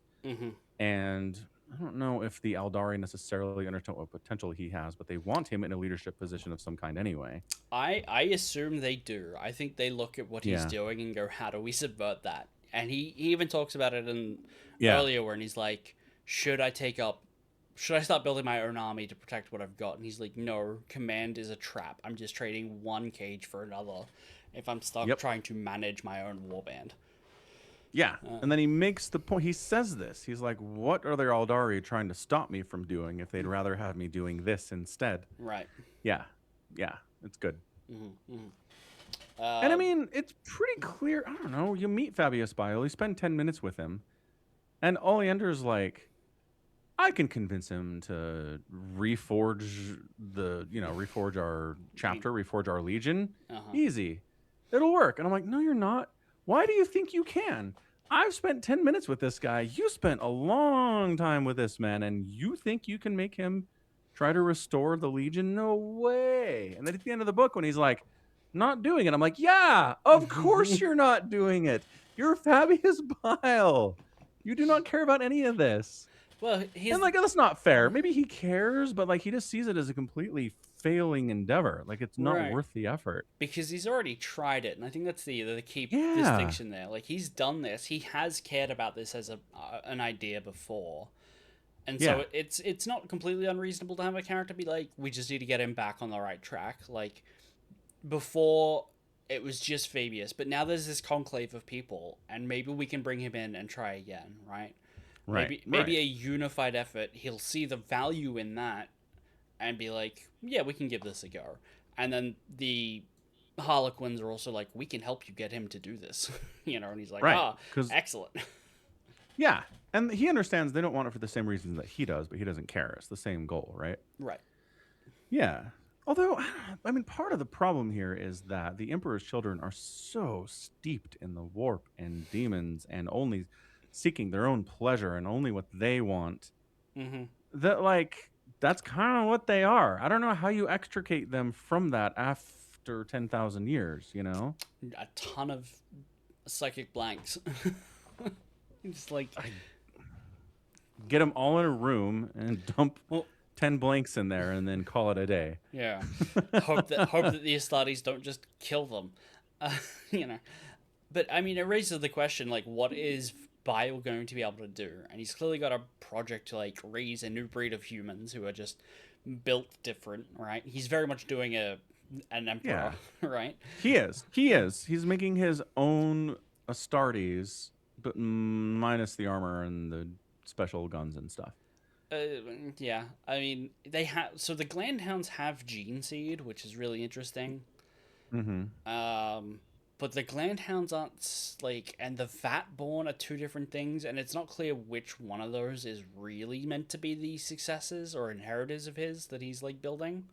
And I don't know if the Aldari necessarily understand what potential he has, but they want him in a leadership position of some kind anyway. I assume they do. I think they look at what he's doing and go, how do we subvert that? And he even talks about it in earlier when he's like, should I start building my own army to protect what I've got? And he's like, no, command is a trap. I'm just trading one cage for another if I'm stuck trying to manage my own warband. Yeah. And then he makes the point. He says this. He's like, what are the Aldari trying to stop me from doing if they'd rather have me doing this instead? Right. Yeah. Yeah. It's good. And I mean, it's pretty clear. I don't know. You meet Fabius Bile. You spend 10 minutes with him. And Oleander's like, I can convince him to reforge our chapter, reforge our legion. Easy. It'll work. And I'm like, no, you're not. Why do you think you can? I've spent 10 minutes with this guy. You spent a long time with this man, and you think you can make him try to restore the legion? No way. And then at the end of the book, when he's like, not doing it, I'm like, yeah, of course you're not doing it. You're Fabius Bile. You do not care about any of this. Well, and like, that's not fair. Maybe he cares, but like he just sees it as a completely failing endeavor. Like it's not worth the effort. Because he's already tried it, and I think that's the key distinction there. Like he's done this. He has cared about this as an idea before. And so it's not completely unreasonable to have a character be like, we just need to get him back on the right track. Like before it was just Fabius, but now there's this conclave of people, and maybe we can bring him in and try again, right? Maybe a unified effort. He'll see the value in that and be like, yeah, we can give this a go. And then the Harlequins are also like, we can help you get him to do this. And he's like, excellent. Yeah. And he understands they don't want it for the same reasons that he does, but he doesn't care. It's the same goal, right? Right. Yeah. Although, I mean, part of the problem here is that the Emperor's children are so steeped in the warp and demons and only seeking their own pleasure and only what they want, that like that's kind of what they are. I don't know how you extricate them from that after 10,000 years, A ton of psychic blanks. Just like get them all in a room and dump 10 blanks in there and then call it a day. Yeah. hope that the Astartes don't just kill them. But I mean, it raises the question, like, what is Bile going to be able to do? And he's clearly got a project to like raise a new breed of humans who are just built different, right? He's very much doing an emperor, right? He is. He's making his own Astartes, but minus the armor and the special guns and stuff. Yeah, I mean they have. So the Glandhounds have Gene Seed, which is really interesting. Mm-hmm. But the Glandhounds aren't like, and the Vatborn are two different things, and it's not clear which one of those is really meant to be the successors or inheritors of his that he's like building.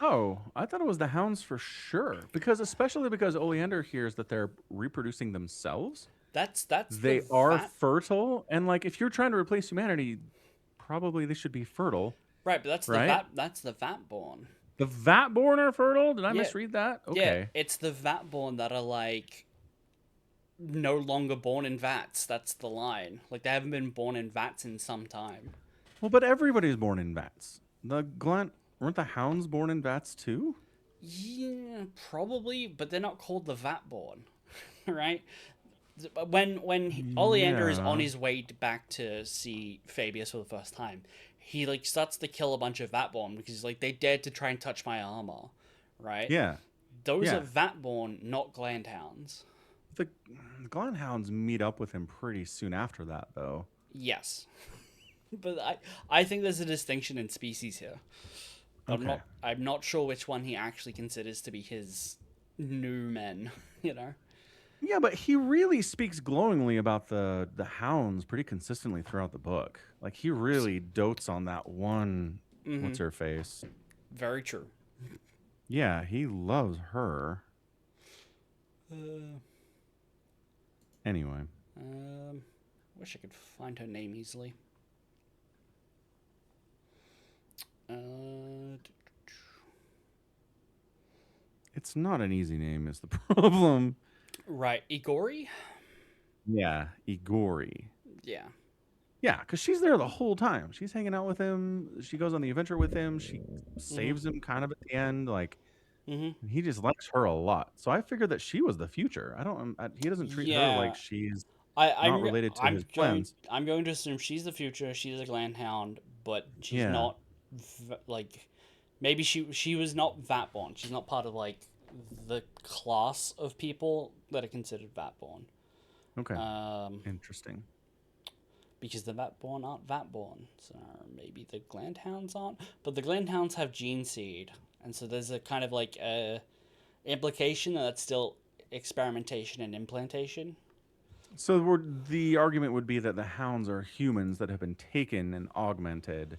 Oh, I thought it was the hounds for sure. Because especially because Oleander hears that they're reproducing themselves. That's the They are Vat, fertile, and like if you're trying to replace humanity, probably they should be fertile, right? But that's the right? Vatborn. The Vatborn are fertile? Did I Yeah, misread that? yeah, Okay. it's the Vatborn that are like no longer born in vats. That's the line. Like they haven't been born in vats in some time. Well, but everybody's born in vats. The Glant weren't the hounds born in vats too? Yeah, probably, but they're not called the Vatborn, right? When Oleander is on Yeah. his way back to see Fabius for the first time, he like starts to kill a bunch of Vatborn because like they dared to try and touch my armor, right? Yeah. Those are Yeah. Vatborn, not Glandhounds. The Glandhounds meet up with him pretty soon after that, though. Yes, but I think there's a distinction in species here. But Okay. I'm not sure which one he actually considers to be his new men. You know. Yeah, but he really speaks glowingly about the hounds pretty consistently throughout the book. Like he really dotes on that one. What's her face? Very true. Yeah, he loves her. Anyway, Wish I could find her name easily. it's not an easy name. Is the problem? Right, Igori. Yeah, Igori. Yeah. Yeah, because she's there the whole time. She's hanging out with him. She goes on the adventure with him. She saves him kind of at the end. Like Mm-hmm. he just likes her a lot. So I figured that she was the future. I don't. He doesn't treat her Yeah. like she's I not I'm related to I'm his going plans. I'm going to assume she's the future. She's a Glandhound, but she's Yeah. not like maybe she was not Vatborn. She's not part of like the class of people that are considered Vatborn. Okay. Um, Interesting. because the Vatborn aren't Vatborn, so maybe the Glandhounds aren't. But the Glandhounds have Gene Seed, and so there's a kind of like implication that that's still experimentation and implantation. So the argument would be that the hounds are humans that have been taken and augmented,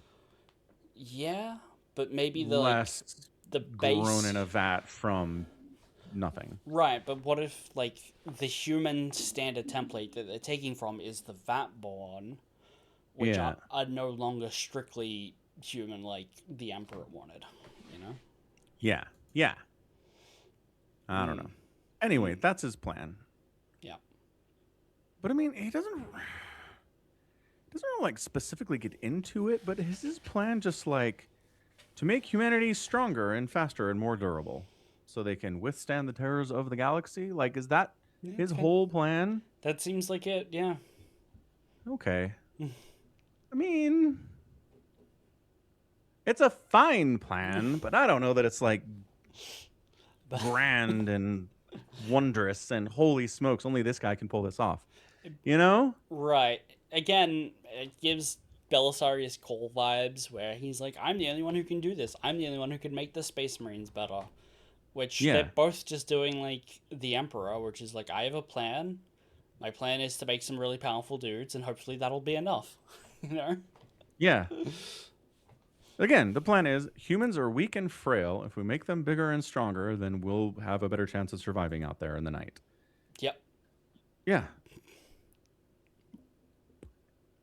Yeah, but maybe less the grown base. in a vat from nothing. Right, but what if like the human standard template that they're taking from is the Vatborn, which Yeah. are no longer strictly human like the Emperor wanted, you know? Yeah. Yeah. I don't know. Anyway, that's his plan. Yeah. But I mean, he doesn't like specifically get into it, but is his plan just like to make humanity stronger and faster and more durable so they can withstand the terrors of the galaxy? Like, is that his okay. whole plan? That seems like it, yeah. Okay. I mean, it's a fine plan, but I don't know that it's like grand and wondrous and holy smokes, only this guy can pull this off. You know? Right. Again, it gives Belisarius Cole vibes where he's like, I'm the only one who can do this. I'm the only one who can make the Space Marines better. Which Yeah. they're both just doing like the Emperor, which is like, I have a plan. My plan is to make some really powerful dudes, and hopefully that'll be enough. You know? Yeah. Again, the plan is humans are weak and frail. If we make them bigger and stronger, then we'll have a better chance of surviving out there in the night. Yep. Yeah.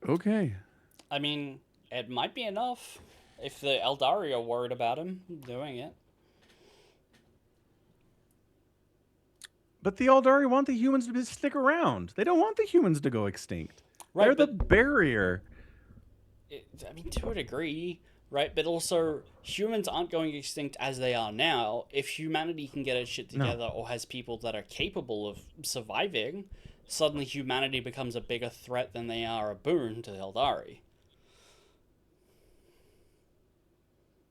Okay. I mean, it might be enough if the Eldari are worried about him doing it. But the Aldari want the humans to stick around. They don't want the humans to go extinct. Right, They're the but barrier. I mean, to a degree, right? But also, humans aren't going extinct as they are now. If humanity can get its shit together or has people that are capable of surviving, suddenly humanity becomes a bigger threat than they are a boon to the Eldari.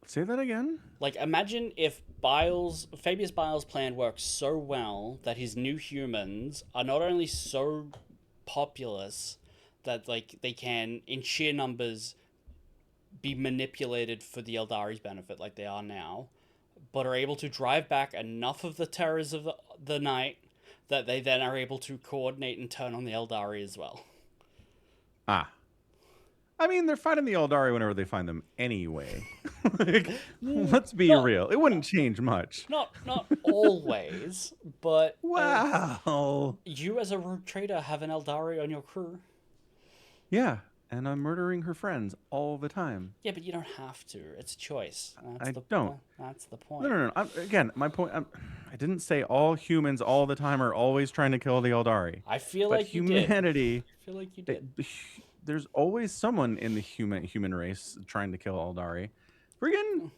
Say that again? Like, imagine if Fabius Bile's plan works so well that his new humans are not only so populous that, like, they can, in sheer numbers, be manipulated for the Eldari's benefit like they are now, but are able to drive back enough of the terrors of the night that they then are able to coordinate and turn on the Eldari as well. Ah. I mean, they're fighting the Eldari whenever they find them anyway. Like, let's be real. It wouldn't change much. Not always, but Wow. you as a rogue trader have an Eldari on your crew. Yeah, and I'm murdering her friends all the time. Yeah, but you don't have to. It's a choice. Don't. That's the point. No. Again, my point. I didn't say all humans all the time are always trying to kill the Eldari. I feel but like humanity. You did. I feel like you did. There's always someone in the human race trying to kill Eldari. Friggin'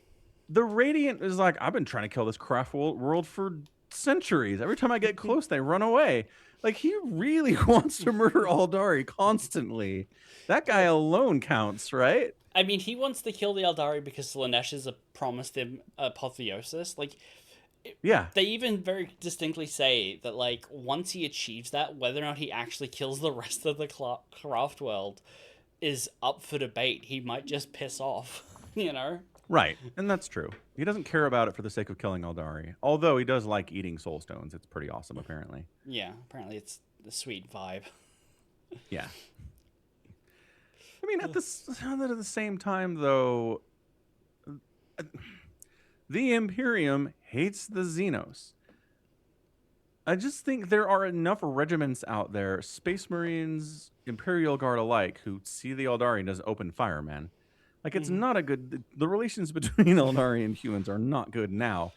the Radiant is like, I've been trying to kill this craft world for centuries. Every time I get close, they run away. Like, he really wants to murder Eldari constantly. That guy alone counts, right? I mean, he wants to kill the Eldari because Slanesh has promised him apotheosis. Like, yeah. They even very distinctly say that, like, once he achieves that, whether or not he actually kills the rest of the craft world is up for debate. He might just piss off, you know? Right, and that's true. He doesn't care about it for the sake of killing Eldari. Although he does like eating soul stones. It's pretty awesome, apparently. Yeah, apparently it's the sweet vibe. Yeah. I mean, at the same time, though, the Imperium hates the Xenos. I just think there are enough regiments out there, Space Marines, Imperial Guard alike, who see the Eldari and does open fire, man. Like, it's not a good... The relations between Eldari and humans are not good now.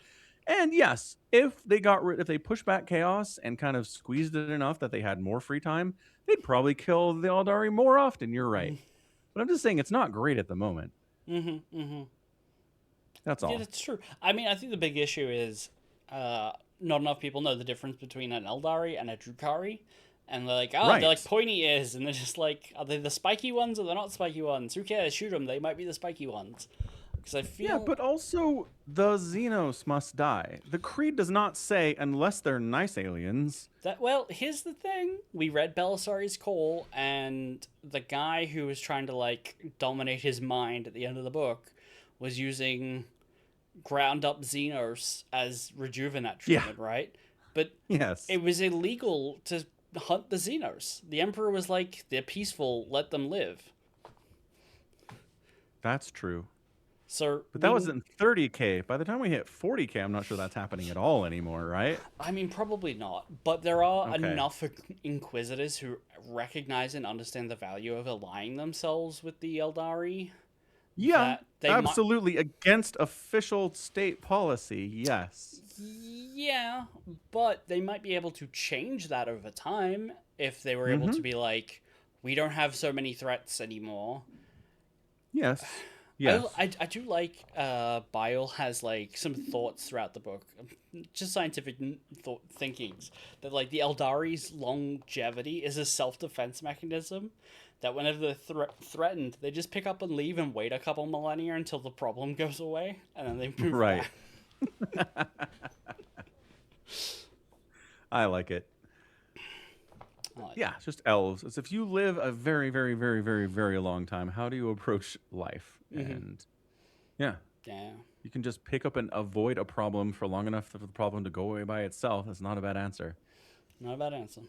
And yes, if they pushed back Chaos and kind of squeezed it enough that they had more free time, they'd probably kill the Eldari more often, you're right. But I'm just saying it's not great at the moment. That's all. Yeah, that's true. I mean, I think the big issue is not enough people know the difference between an Eldari and a Drukhari. And they're like, they're like pointy ears, and they're just like, are they the spiky ones or they're not spiky ones? Who cares? Shoot them. They might be the spiky ones. Because I feel... Yeah, but also the Xenos must die. The Creed does not say unless they're nice aliens. Well, here's the thing. We read Belisari's Call, and the guy who was trying to, like, dominate his mind at the end of the book was using ground-up Xenos as rejuvenate treatment, right? But yes, it was illegal to hunt the Xenos. The Emperor was like, they're peaceful, let them live. That's true. So, but that was in 30K. By the time we hit 40K, I'm not sure that's happening at all anymore, right? I mean, probably not. But there are enough Inquisitors who recognize and understand the value of allying themselves with the Eldari. Yeah, absolutely. Against official state policy, yes. Yeah, but they might be able to change that over time if they were able to be like, we don't have so many threats anymore. Yes. Yes. I do like Bile has like some thoughts throughout the book, just scientific thinkings, that like the Eldari's longevity is a self-defense mechanism, that whenever they're threatened, they just pick up and leave and wait a couple millennia until the problem goes away, and then they move back. I like it. Yeah, it's just elves. It's if you live a very, very, very, very, very long time, how do you approach life? And yeah, you can just pick up and avoid a problem for long enough for the problem to go away by itself. That's not a bad answer. Not a bad answer.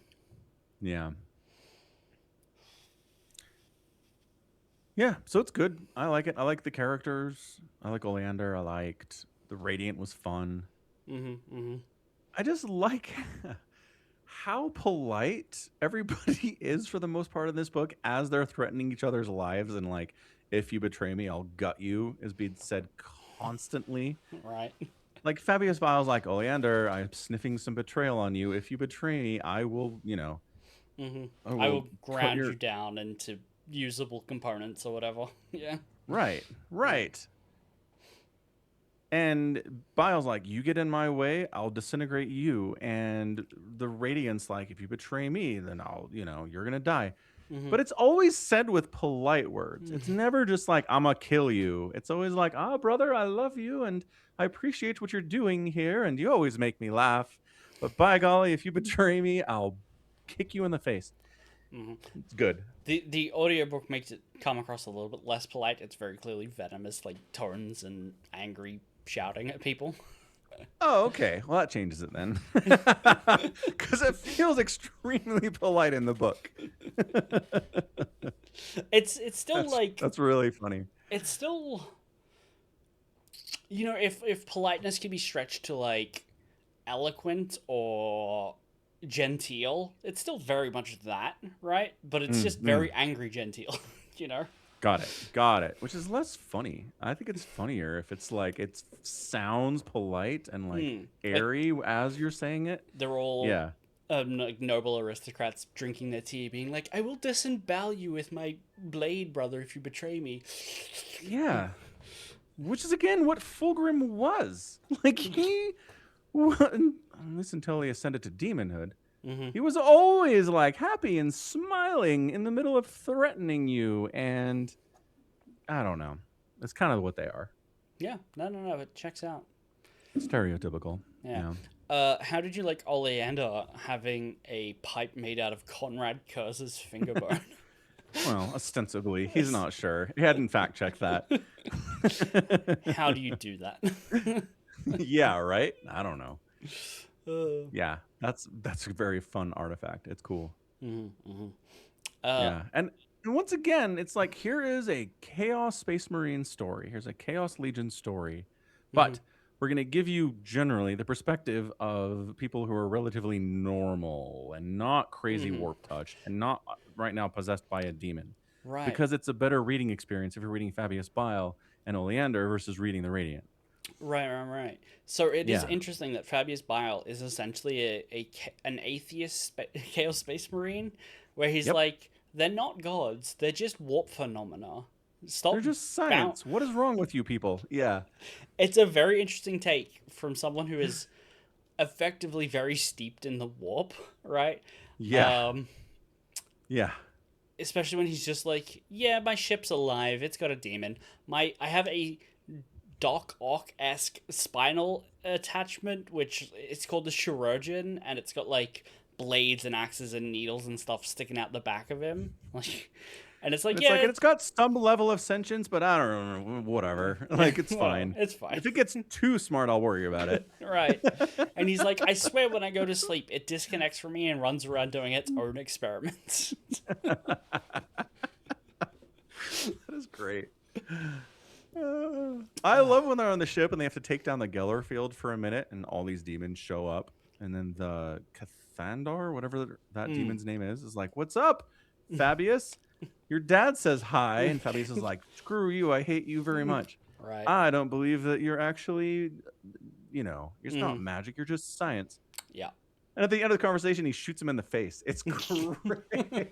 Yeah. Yeah, so it's good. I like it. I like the characters. I like Oleander. I liked the Radiant was fun. I just like how polite everybody is for the most part in this book as they're threatening each other's lives, and like, if you betray me, I'll gut you, is being said constantly. Right. Like Fabius Bile's like, Oleander, I'm sniffing some betrayal on you. If you betray me, I will, I will ground you down into usable components or whatever. Yeah. Right. And Bile's like, you get in my way, I'll disintegrate you. And the Radiant's like, if you betray me, then I'll, you're going to die. But it's always said with polite words. It's never just like, I'm going to kill you. It's always like, brother, I love you, and I appreciate what you're doing here, and you always make me laugh. But by golly, if you betray me, I'll kick you in the face. It's good. The audiobook makes it come across a little bit less polite. It's very clearly venomous, like tones and angry shouting at people. Oh, okay. Well, that changes it then. Because it feels extremely polite in the book. It's still That's really funny. it's still, if politeness can be stretched to like eloquent or genteel, it's still very much that, right? But it's just very angry genteel, you know? Got it. Which is less funny. I think it's funnier if it's like it sounds polite and like airy as you're saying it. They're all Yeah. like noble aristocrats drinking their tea, being like, "I will disembowel you with my blade, brother, if you betray me." Yeah. Which is again what Fulgrim was. Like he, at least until he ascended to demonhood. He was always like happy and smiling in the middle of threatening you, and I don't know. That's kind of what they are. Yeah, no, it checks out. Stereotypical. Yeah. How did you like Oleander having a pipe made out of Conrad Kurtz's finger bone? Well, ostensibly, he's not sure. He hadn't fact checked that. How do you do that? Yeah, right. I don't know. Yeah, that's a very fun artifact. It's cool. Yeah, and once again, it's like here is a Chaos Space Marine story. Here's a Chaos Legion story, but we're gonna give you generally the perspective of people who are relatively normal and not crazy warp touched and not right now possessed by a demon. Right. Because it's a better reading experience if you're reading Fabius Bile and Oleander versus reading the Radiant. Right. So it is interesting that Fabius Bile is essentially an atheist Chaos Space Marine, where he's like, they're not gods, they're just warp phenomena. They're just science. What is wrong with you people? Yeah. It's a very interesting take from someone who is effectively very steeped in the warp, right? Yeah. Yeah. Especially when he's just like, yeah, my ship's alive, it's got a demon. I have a Doc Ock-esque spinal attachment, which it's called the chirurgeon, and it's got like blades and axes and needles and stuff sticking out the back of him. Like, and it's like, and it's got some level of sentience, but I don't know, whatever. Like, it's fine. It's fine. If it gets too smart, I'll worry about it. Right. And he's like, I swear when I go to sleep, it disconnects from me and runs around doing its own experiments. That is great. I love when they're on the ship and they have to take down the Geller field for a minute and all these demons show up. And then the Cathandar, whatever that demon's name is like, what's up, Fabius? Your dad says hi. And Fabius is like, screw you. I hate you very much. Right. I don't believe that you're actually, it's not magic. You're just science. Yeah. And at the end of the conversation, he shoots him in the face. It's great.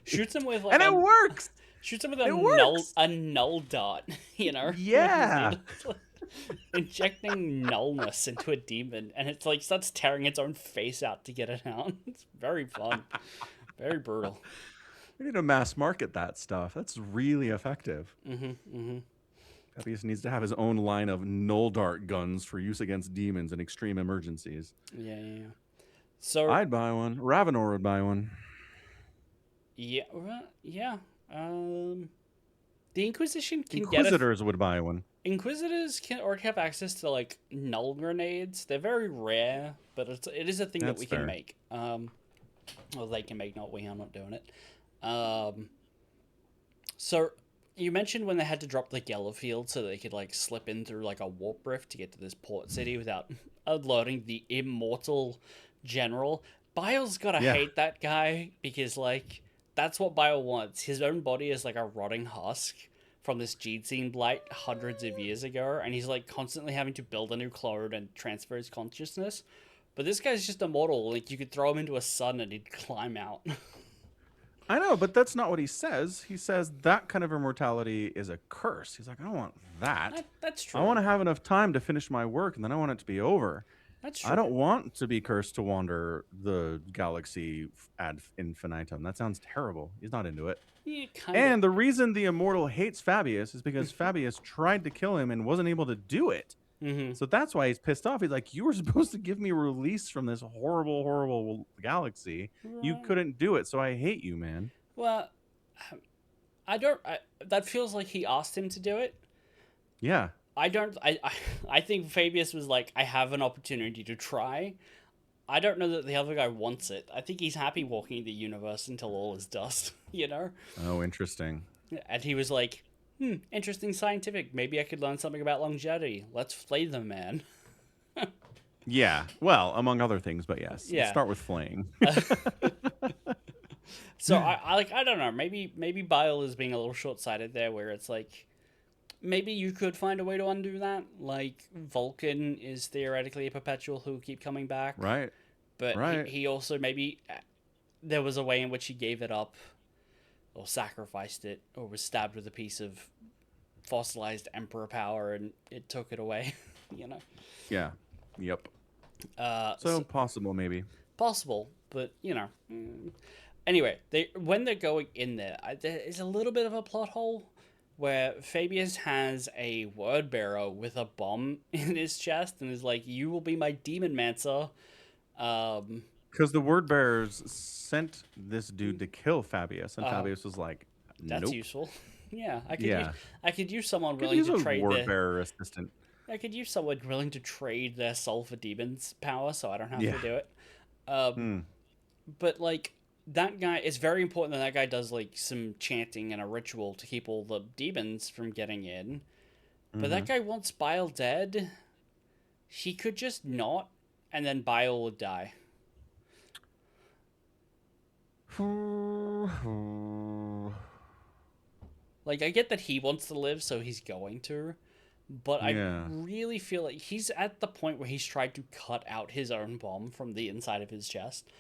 Shoots him with like and it works. Shoots him with a null dot, Yeah. Injecting nullness into a demon, and it's like starts tearing its own face out to get it out. It's very fun. Very brutal. We need to mass market that stuff. That's really effective. Fabius needs to have his own line of null dart guns for use against demons in extreme emergencies. Yeah. So I'd buy one. Ravenor would buy one. Yeah. The Inquisition can Inquisitors would buy one. Inquisitors can already have access to like null grenades. They're very rare, but it is a thing that we can make. Well, they can make, not we. I'm not doing it. So you mentioned when they had to drop the Geller field so they could like slip in through like a warp rift to get to this port city without unloading the immortal general. Bile's gotta hate that guy because like that's what Bile wants. His own body is like a rotting husk from this Geedseen blight hundreds of years ago, and he's like constantly having to build a new clone and transfer his consciousness. But this guy's just immortal. Like, you could throw him into a sun and he'd climb out. I know, but that's not what he says. He says that kind of immortality is a curse. He's like, I don't want that. That's true. I want to have enough time to finish my work, and then I want it to be over. That's true. I don't want to be cursed to wander the galaxy ad infinitum. That sounds terrible. He's not into it. The reason the immortal hates Fabius is because Fabius tried to kill him and wasn't able to do it. Mm-hmm. So that's why he's pissed off. He's like, you were supposed to give me release from this horrible, horrible galaxy. You Right. couldn't do it, so I hate you, man. Well, I don't. That feels like he asked him to do it. Yeah. I don't. I think Fabius was like, I have an opportunity to try. I don't know that the other guy wants it. I think he's happy walking the universe until all is dust, you know? Oh, interesting. And he was like, interesting scientific. Maybe I could learn something about longevity. Let's flay the man. Yeah. Well, among other things, but yes. Let's Yeah. start with flaying. So I don't know. Maybe Bile is being a little short sighted there, where it's like, maybe you could find a way to undo that. Like Vulcan is theoretically a perpetual who keep coming back, Right. but Right. he also maybe there was a way in which he gave it up, or sacrificed it, or was stabbed with a piece of fossilized emperor power, and it took it away. You know, Yeah. Yep. so So possible, maybe. possible, but you know. Anyway, when they're going in there, there is a little bit of a plot hole where Fabius has a word bearer with a bomb in his chest and is like, "You will be my demon mancer." Because the word bearers sent this dude to kill Fabius, and Uh, Fabius was like, that's "Nope." useful. Yeah, Yeah. I could use someone Could willing use to a trade word their bearer assistant. I could use someone willing to trade their soul for demons power, so I don't have Yeah. to do it. Um, but like that guy, it's very important that that guy does like some chanting and a ritual to keep all the demons from getting in. But that guy wants Bile dead. He could just not, and then Bile would die. Like I get that he wants to live, so he's going to. But I Yeah. really feel like he's at the point where he's tried to cut out his own bomb from the inside of his chest.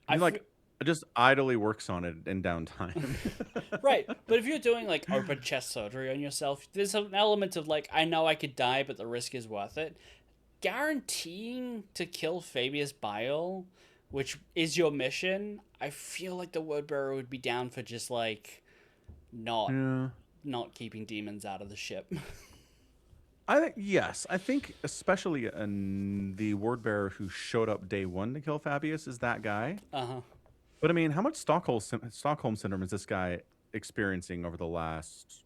He like just idly works on it in downtime. Right, but if you're doing like open chest surgery on yourself, there's an element of like, I know I could die, but the risk is worth it. Guaranteeing to kill Fabius Bile, which is your mission, I feel like the word bearer would be down for just like not Yeah. not keeping demons out of the ship. I think yes. I think especially the word bearer who showed up day one to kill Fabius is that guy. Uh-huh. But I mean, how much Stockholm syndrome is this guy experiencing over the last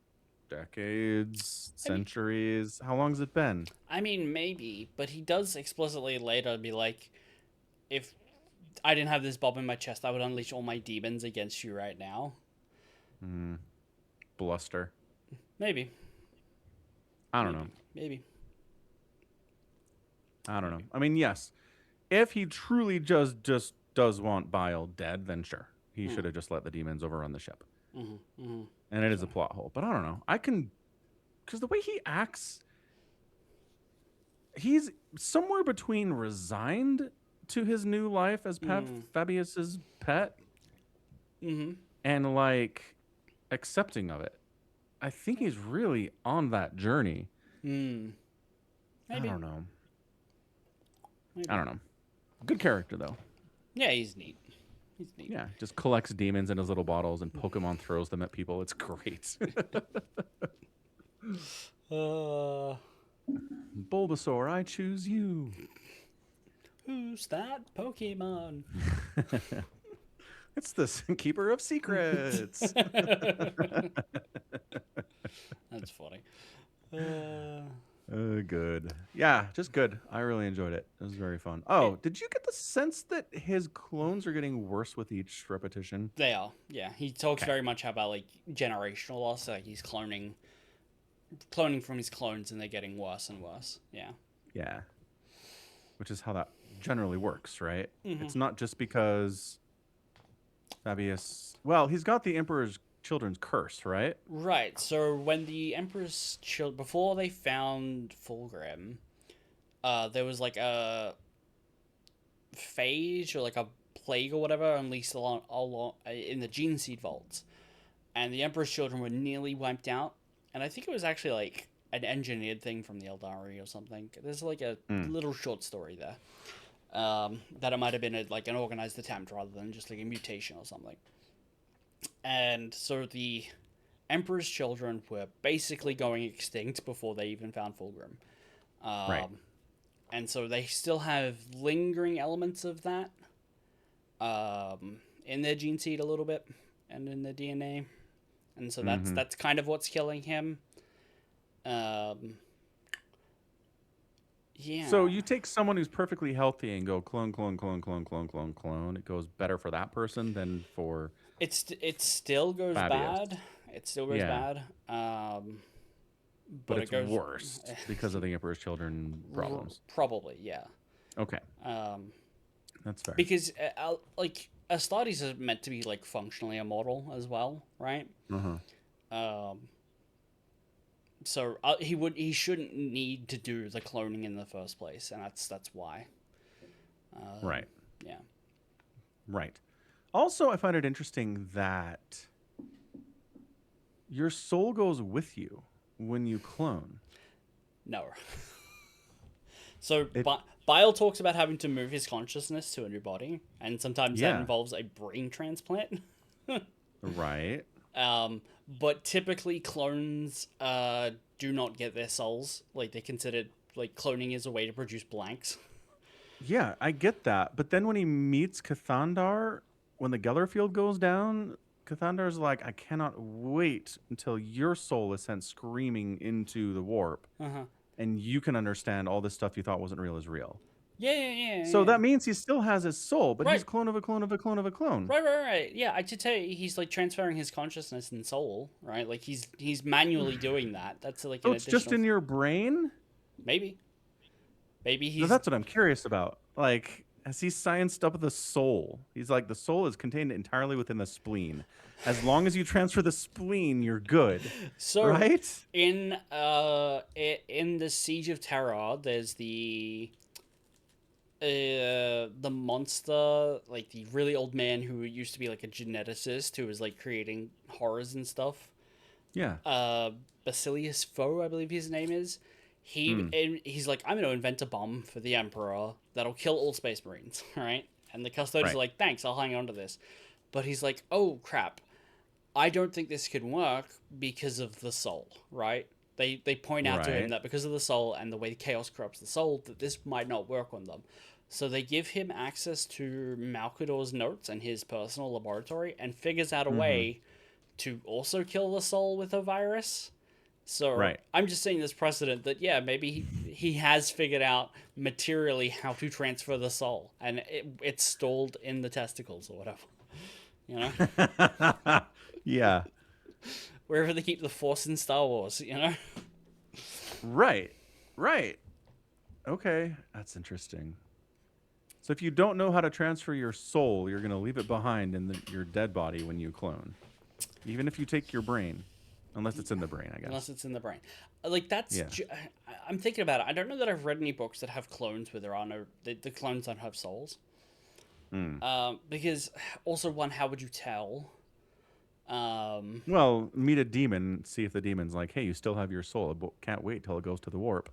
decades, centuries? How long has it been? I mean, maybe, but he does explicitly later be like, if I didn't have this bomb in my chest, I would unleash all my demons against you right now. Bluster. Maybe. I don't know. Maybe. I don't know. I mean, yes. If he truly just does want Bile dead, then sure. He should have just let the demons overrun the ship. And it is a plot hole. But I don't know. I can... Because the way he acts... He's somewhere between resigned to his new life as Fabius's pet and, like, accepting of it. I think he's really on that journey. Maybe. I don't know. Maybe. I don't know. Good character, though. Yeah, he's neat. He's neat. Yeah, just collects demons in his little bottles and Pokemon throws them at people. It's great. Bulbasaur, I choose you. Who's that Pokemon? It's the keeper of secrets. That's funny. Good. Yeah, just good. I really enjoyed it. It was very fun. Oh, did you get the sense that his clones are getting worse with each repetition? They are. Yeah, he talks very much about like generational loss. Like he's cloning from his clones, and they're getting worse and worse. Yeah. Yeah. Which is how that generally works, right? It's not just because Fabius... Well, he's got the Emperor's Children's curse, right? Right. So when the Emperor's before they found Fulgrim, there was like a phage or like a plague or whatever unleashed along in the gene seed vaults, and the Emperor's children were nearly wiped out. And I think it was actually like an engineered thing from the Eldari or something. There's like a little short story there. That it might have been like an organized attempt rather than just like a mutation or something. And so the Emperor's children were basically going extinct before they even found Fulgrim. Right. And so they still have lingering elements of that in their gene seed a little bit and in their DNA. And so that's kind of what's killing him. Yeah. So you take someone who's perfectly healthy and go clone, clone, clone, clone, clone, clone, clone. It goes better for that person than for It still goes Fabius. bad. It still goes Yeah. bad. But But it's it goes worse because of the Emperor's Children problems. Probably, yeah. Okay. That's fair. Because like Astartes is meant to be like functionally immortal as well, right? Uh-huh. So he shouldn't need to do the cloning in the first place, and that's why. Right. Yeah. Right. Also, I find it interesting that your soul goes with you when you clone. No. So It- Bile talks about having to move his consciousness to a new body, and sometimes that Yeah. involves a brain transplant. Right. But typically clones do not get their souls. Like they're considered like cloning is a way to produce blanks. Yeah, I get that. But then when he meets Cathandar, when the Geller field goes down, Cathandar's like, I cannot wait until your soul is sent screaming into the warp. Uh-huh. And you can understand all this stuff you thought wasn't real is real. Yeah. So that means he still has his soul, but he's Right. clone of a clone of a clone of a clone. Right. Yeah, I should tell you, he's like transferring his consciousness and soul, right? Like he's manually doing that. That's like So an it's just in your brain? maybe No, he's that's what I'm curious about. Like, has he scienced up the soul? He's like, the soul is contained entirely within the spleen. As long as you transfer the spleen, you're good. so Right? in the Siege of Terror. There's the monster, like the really old man who used to be like a geneticist who was like creating horrors and stuff. Yeah. Basilius Foe, I believe his name is. He's like, I'm going to invent a bomb for the Emperor that'll kill all Space Marines, right? And the custodians Right. are like, thanks, I'll hang on to this. But he's like, oh crap, I don't think this could work because of the soul, right? They point out to him Right. that because of the soul and the way chaos corrupts the soul, that this might not work on them. So they give him access to Malkador's notes and his personal laboratory, and figures out a way to also kill the soul with a virus. So Right. I'm just saying this precedent that, yeah, maybe he has figured out materially how to transfer the soul, and it's stalled in the testicles or whatever. You know? Yeah. Wherever they keep the Force in Star Wars, you know? Right. Right. Okay. That's interesting. So if you don't know how to transfer your soul, you're going to leave it behind in your dead body when you clone. Even if you take your brain. Unless it's in the brain, I guess. Unless it's in the brain. Like, that's... Yeah. I'm thinking about it. I don't know that I've read any books that have clones where there are no... The clones don't have souls. Because, also, one, how would you tell? Well, meet a demon, see if the demon's like, hey, you still have your soul. Can't wait till it goes to the warp.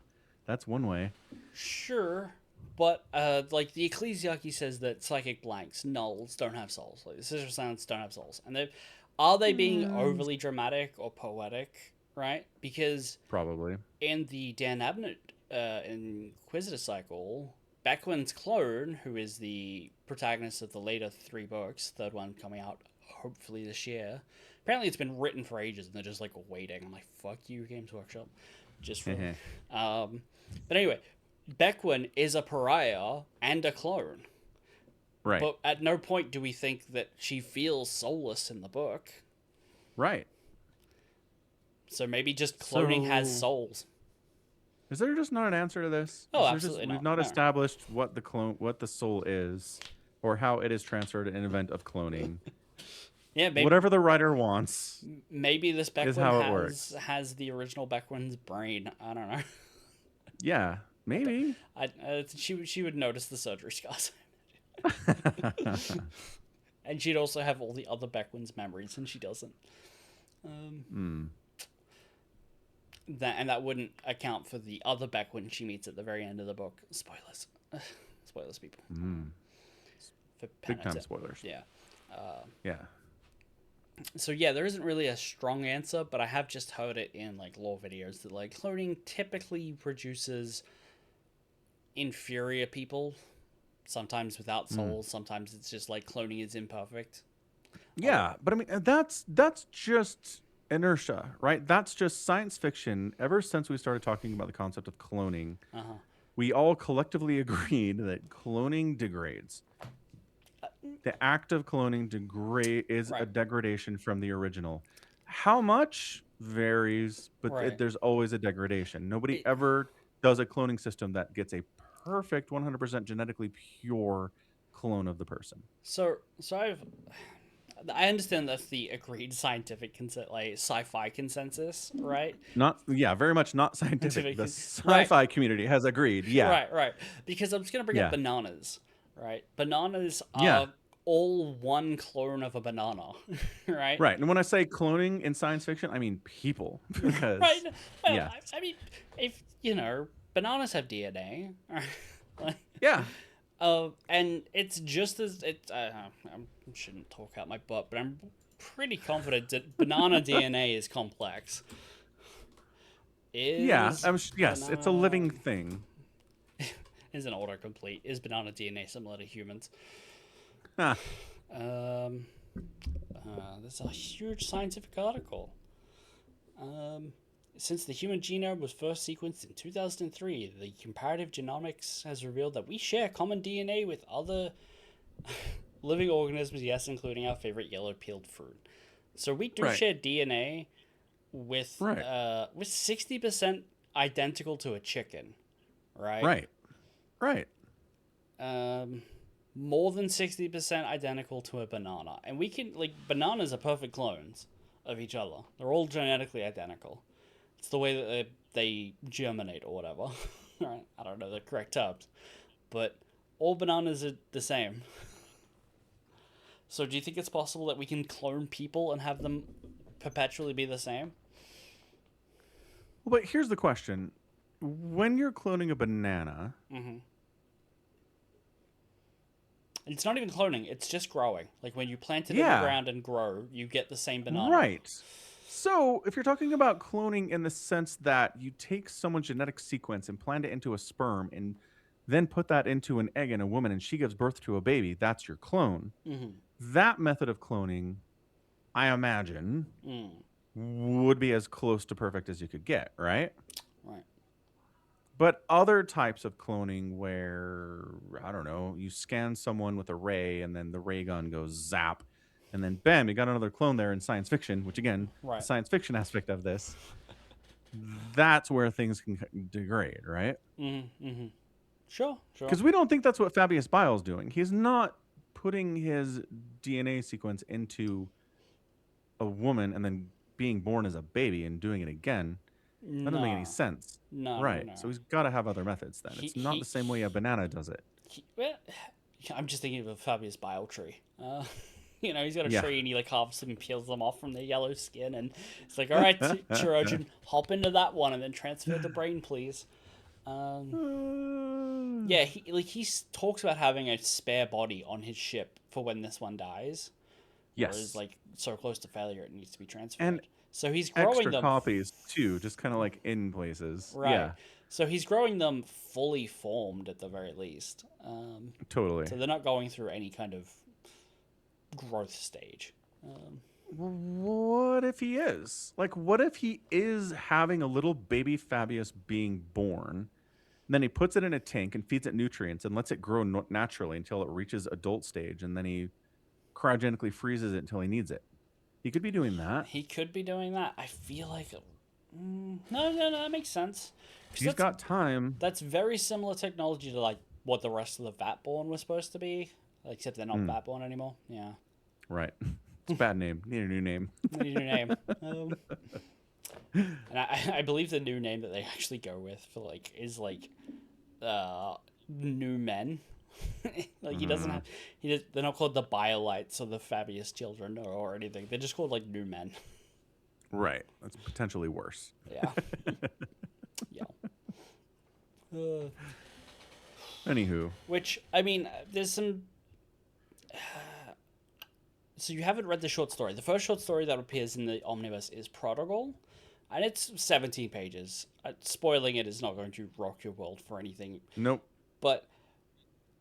That's one way. Sure. But, like, the Ecclesiarchy says that psychic blanks, nulls, don't have souls. Like, the Scissor Sounds don't have souls. And are they being overly dramatic or poetic, right? Because Probably. in the Dan Abnett Inquisitor cycle, Beckwin's clone, who is the protagonist of the later 3 books, third one coming out hopefully this year. Apparently it's been written for ages and they're just like waiting. I'm like, fuck you, Games Workshop. Just really. But anyway, Beckwin is a pariah and a clone. Right. But at no point do we think that she feels soulless in the book. Right. So maybe just cloning has So- souls. Is there just not an answer to this? Oh, Is there absolutely We've not. not No. established what the soul is, or how it is transferred in an event of cloning. Yeah, maybe Whatever the writer wants. maybe this Beckwin how it works. has the original Beckwin's brain. I don't know. Yeah, maybe. She would notice the surgery scars. And she'd also have all the other Beckwin's memories, and she doesn't. That wouldn't account for the other Beckwin she meets at the very end of the book. Spoilers. Spoilers, people. For Big time Panatta. spoilers. Yeah. Yeah. So yeah, there isn't really a strong answer, but I have just heard it in like lore videos that like cloning typically produces inferior people, sometimes without Mm. souls, sometimes it's just like cloning is imperfect. Oh, Yeah, but I mean that's just inertia, right? That's just science fiction. Ever since we started talking about the concept of cloning, uh-huh. we all collectively agreed that cloning degrades. The act of cloning is a Right, degradation from the original. How much varies, but right. there's always a degradation. Nobody It, ever does a cloning system that gets a perfect 100% genetically pure clone of the person. I understand that's the agreed scientific like sci-fi consensus, right? Not, yeah, very much not scientific. The Right, sci-fi community has agreed. Yeah, right. Because I'm just gonna bring up yeah, bananas, right? Bananas yeah. are all one clone of a banana, right? Right. And when I say cloning in science fiction, I mean people, Right. because Well, yes, I mean, if you know, bananas have DNA, like, yeah, and it's just as it. I shouldn't talk out my butt, but I'm pretty confident that banana DNA is complex. yeah. Is Yes, it's a banana living thing. is an autocomplete? Is banana DNA similar to humans? Ah, Um, There's a huge scientific article. Um, since the human genome was first sequenced in 2003, the comparative genomics has revealed that we share common DNA with other living organisms, yes, including our favorite yellow peeled fruit. So we do right, share DNA right, with 60% identical to a chicken, right? right, right. Um, More than 60% identical to a banana. And we can, like, bananas are perfect clones of each other. They're all genetically identical. It's the way that they germinate or whatever. Right? I don't know the correct terms. But all bananas are the same. So do you think it's possible that we can clone people and have them perpetually be the same? Well, but here's the question: when you're cloning a banana, Mm-hmm. It's not even cloning, it's just growing. Like when you plant it in the yeah, ground and grow, you get the same banana. right. So, if you're talking about cloning in the sense that you take someone's genetic sequence and plant it into a sperm and then put that into an egg in a woman and she gives birth to a baby, that's your clone. Mm-hmm. That method of cloning, I imagine, Mm. would be as close to perfect as you could get, right? Right. But other types of cloning where, I don't know, you scan someone with a ray and then the ray gun goes zap, and then bam, you got another clone there in science fiction, which again, the Right. science fiction aspect of this, that's where things can degrade, right? Mm-hmm. Mm-hmm. Sure. Sure. Because we don't think that's what Fabius Bile is doing. He's not putting his DNA sequence into a woman and then being born as a baby and doing it again. That doesn't make any No. sense. No. No. Right. No. So he's got to have other methods then. He It's not he the same way a banana does it. well, I'm just thinking of a Fabius Bile tree. He's got a Yeah. tree and he like harvests them and peels them off from their yellow skin, and it's like, all right, Chirurgeon, hop into that one and then transfer the brain, please. Yeah, talks about having a spare body on his ship for when this one dies, or is Yes. like so close to failure it needs to be And transferred. So he's growing extra them, copies too, just kind of like in places. right? Yeah. So he's growing them fully formed at the very least. Totally. So they're not going through any kind of growth stage. What if he is? Like, what if he is having a little baby Fabius being born? And then he puts it in a tank and feeds it nutrients and lets it grow naturally until it reaches adult stage. And then he cryogenically freezes it until he needs it. He could be doing that. He could be doing that. I feel like no, that makes sense. 'Cause He's got time. that's very similar technology to like what the rest of the Vatborn was supposed to be, except they're not Mm, Vatborn anymore. Yeah, right. It's a bad name. Need a new name. they need a new name. And I believe the new name that they actually go with for like is like new men. Like he doesn't have they're not called the Biolites or the Fabius children or anything. They're just called like new men. Right. That's potentially worse. Yeah. Yeah. Anywho. Which I mean, there's some. So you haven't read the short story. The first short story that appears in the Omnibus is Prodigal, and it's 17 pages. Spoiling it is not going to rock your world for anything, Nope. but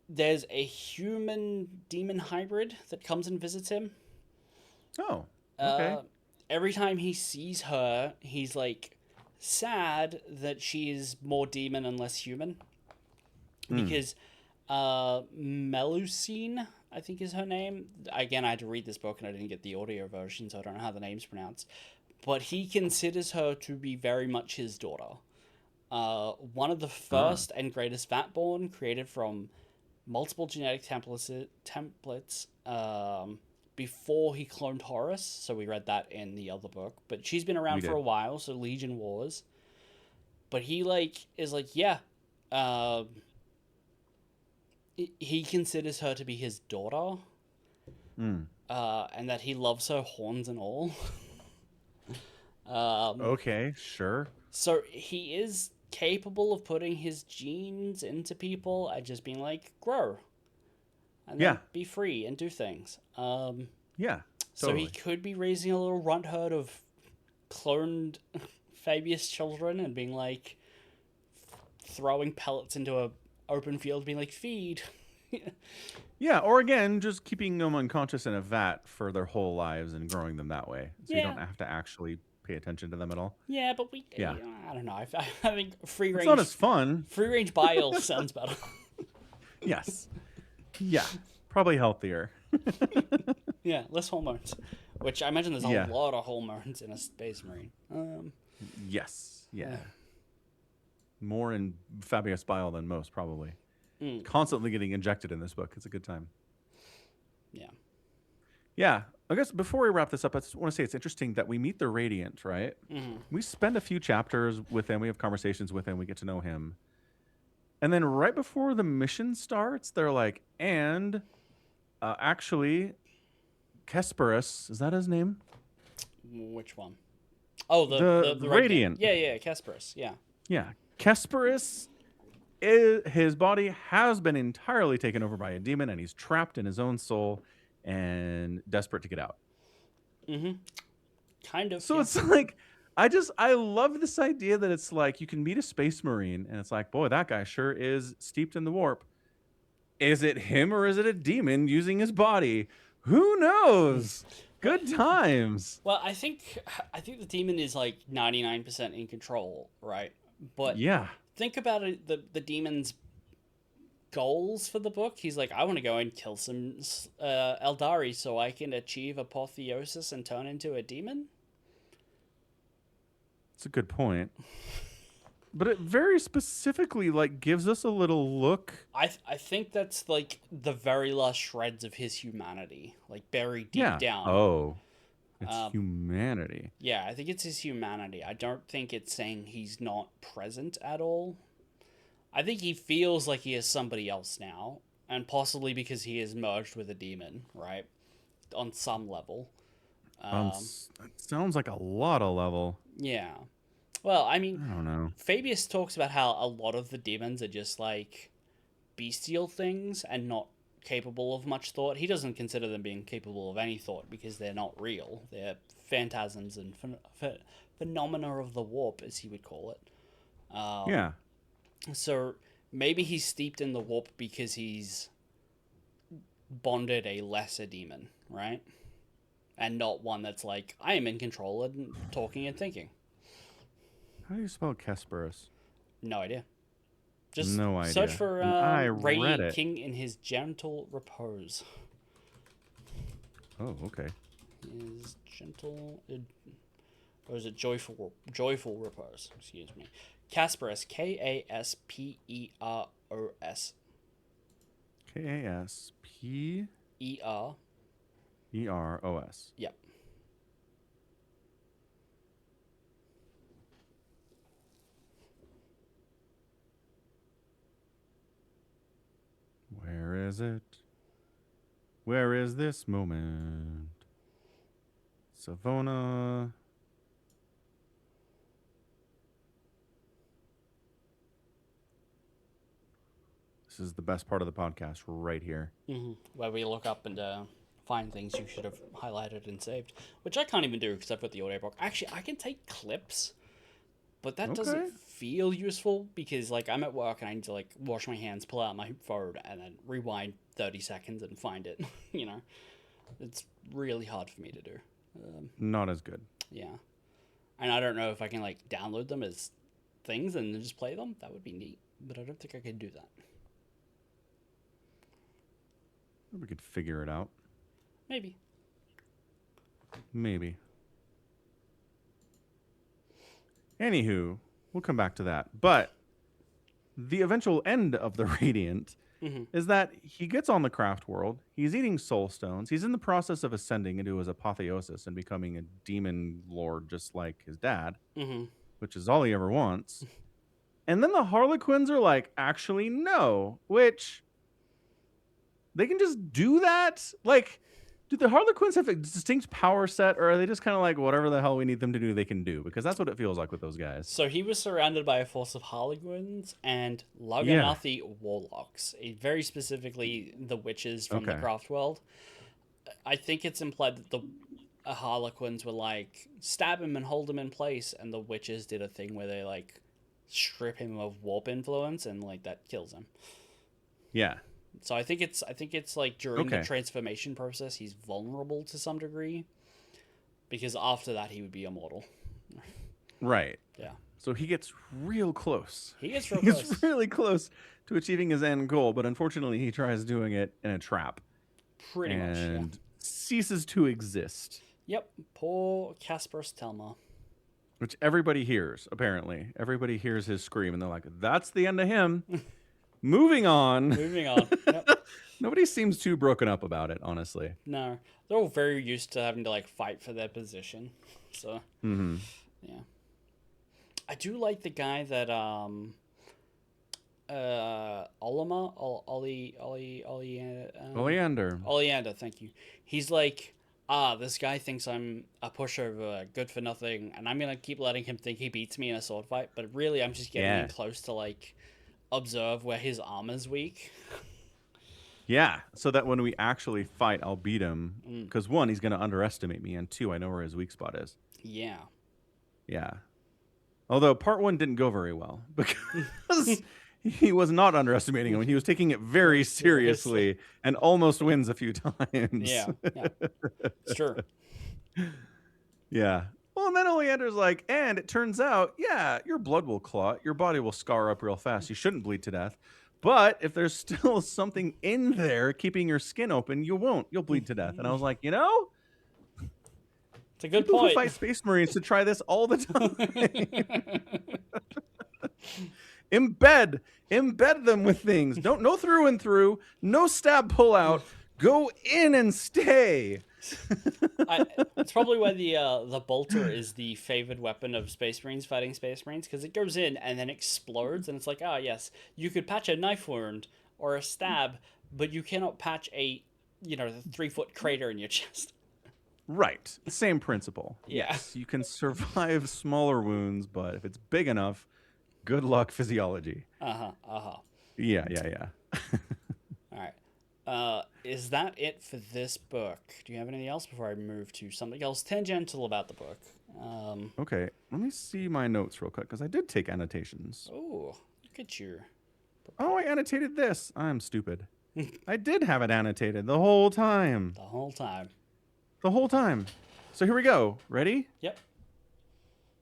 there's a human demon hybrid that comes and visits him. Oh, okay. Every time he sees her, he's like sad that she's more demon and less human. Because Melusine, I think is her name. Again, I had to read this book and I didn't get the audio version, so I don't know how the name's pronounced. But he considers her to be very much his daughter. One of the first and greatest Vatborn, created from multiple genetic templates before he cloned Horus. So we read that in the other book. But she's been around for a while, so Legion Wars. But he is like, yeah. He considers her to be his daughter. And that he loves her, horns and all. Okay, sure. So he is capable of putting his genes into people and just being like, grow. And then be free and do things. Yeah. So he could be raising a little runt herd of cloned Fabius children and being like, throwing pellets into a open field, being like, feed. Yeah, or again, just keeping them unconscious in a vat for their whole lives and growing them that way. So you don't have to actually pay attention to them at all. Yeah, but I don't know. I think free range. It's not as fun. Free range bile sounds better. Yes. Yeah. Probably healthier. Yeah, less hormones. Which I imagine there's a lot of hormones in a space marine. Yes. Yeah. More in Fabius Bile than most, probably. Constantly getting injected in this book. It's a good time. Yeah. Yeah. I guess before we wrap this up, I just want to say it's interesting that we meet the Radiant, right? We spend a few chapters with him. We have conversations with him. We get to know him. And then right before the mission starts, they're like, and actually, Kesperus, is that his name? Which one? Oh, the Radiant. Yeah, Kesperus. Yeah. Yeah. Kesperus, his body has been entirely taken over by a demon, and he's trapped in his own soul and desperate to get out. Kind of. So it's like, I love this idea that it's like you can meet a space marine, and it's like, boy, that guy sure is steeped in the warp. Is it him or is it a demon using his body? Who knows? Good times. Well, I think the demon is like 99% in control, right? But yeah, think about it. The demon's goals for the book. He's like, I want to go and kill some Eldari so I can achieve apotheosis and turn into a demon. That's a good point. But it very specifically gives us a little look. I think that's like the very last shreds of his humanity, like buried deep down. Oh, it's humanity. Yeah, I think it's his humanity. I don't think it's saying he's not present at all. I think he feels like he is somebody else now, and possibly because he is merged with a demon, right? On some level. It sounds like a lot of level. Yeah. Well, I mean, I don't know. Fabius talks about how a lot of the demons are just like bestial things and not capable of much thought. He doesn't consider them being capable of any thought because they're not real. They're phantasms and phenomena of the warp, as he would call it. Yeah. So maybe he's steeped in the warp because he's bonded a lesser demon, right? And not one that's like, I am in control and talking and thinking. How do you spell Kesperus? No idea. Just no idea. Search for Radiant King in his gentle repose. Oh, okay. Is gentle, or is it joyful repose? Excuse me. Kasperus, Kasperos. Kasperos. Yep. Where is it? Where is this moment? Savona. This is the best part of the podcast right here. Where we look up and find things you should have highlighted and saved, which I can't even do because I've got the audiobook. Actually, I can take clips, but that Okay. doesn't feel useful because like I'm at work and I need to like wash my hands, pull out my phone, and then rewind 30 seconds and find it. You know, it's really hard for me to do. Not as good. Yeah, and I don't know if I can like download them as things and then just play them. That would be neat, but I don't think I could do that. We could figure it out. Maybe. Maybe. Anywho, we'll come back to that. But the eventual end of the Radiant is that he gets on the craft world. He's eating soul stones. He's in the process of ascending into his apotheosis and becoming a demon lord just like his dad, which is all he ever wants. And then the Harlequins are like, actually, no. Which, they can just do that? Like, do the Harlequins have a distinct power set, or are they just kind of like, whatever the hell we need them to do, they can do? Because that's what it feels like with those guys. So he was surrounded by a force of Harlequins and Laganathi warlocks, very specifically the witches from the craft world. I think it's implied that the Harlequins were like, stab him and hold him in place, and the witches did a thing where they like strip him of warp influence and like that kills him. Yeah. So I think it's like during the transformation process he's vulnerable to some degree, because after that he would be immortal. Right. Yeah. So he gets real close. He's really close to achieving his end goal, but unfortunately he tries doing it in a trap. Pretty much. And ceases to exist. Yep. Poor Casperus Telma. Which everybody hears, apparently. Everybody hears his scream, and they're like, that's the end of him. Moving on. Yep. Nobody seems too broken up about it, honestly. No. They're all very used to having to like fight for their position. So, yeah. I do like the guy that Oleander, thank you. He's like, this guy thinks I'm a pushover, good for nothing, and I'm gonna keep letting him think he beats me in a sword fight, but really I'm just getting in close to like observe where his armor's weak. Yeah, so that when we actually fight, I'll beat him. Because one, he's gonna underestimate me, and two, I know where his weak spot is. Yeah. Yeah. Although part one didn't go very well because he was not underestimating him. He was taking it very seriously and almost wins a few times. Yeah. It's true. Yeah. Well, and then Oleander's like, and it turns out, yeah, your blood will clot. Your body will scar up real fast. You shouldn't bleed to death. But if there's still something in there keeping your skin open, you won't. You'll bleed to death. And I was like, you know? It's a good People point. who fight Space Marines should try this all the time. Embed them with things. No through and through. No stab pull out. Go in and stay. It's probably why the bolter is the favored weapon of Space Marines fighting Space Marines, because it goes in and then explodes, and it's like, yes, you could patch a knife wound or a stab, but you cannot patch a 3-foot crater in your chest. Right. Same principle. Yeah. Yes, you can survive smaller wounds, but if it's big enough, good luck physiology. Yeah. All right. Is that it for this book? Do you have anything else before I move to something else tangential about the book? Okay, let me see my notes real quick, because I did take annotations. Oh, look at you. Oh, I annotated this. I'm stupid. I did have it annotated the whole time. The whole time. The whole time. So here we go. Ready? Yep.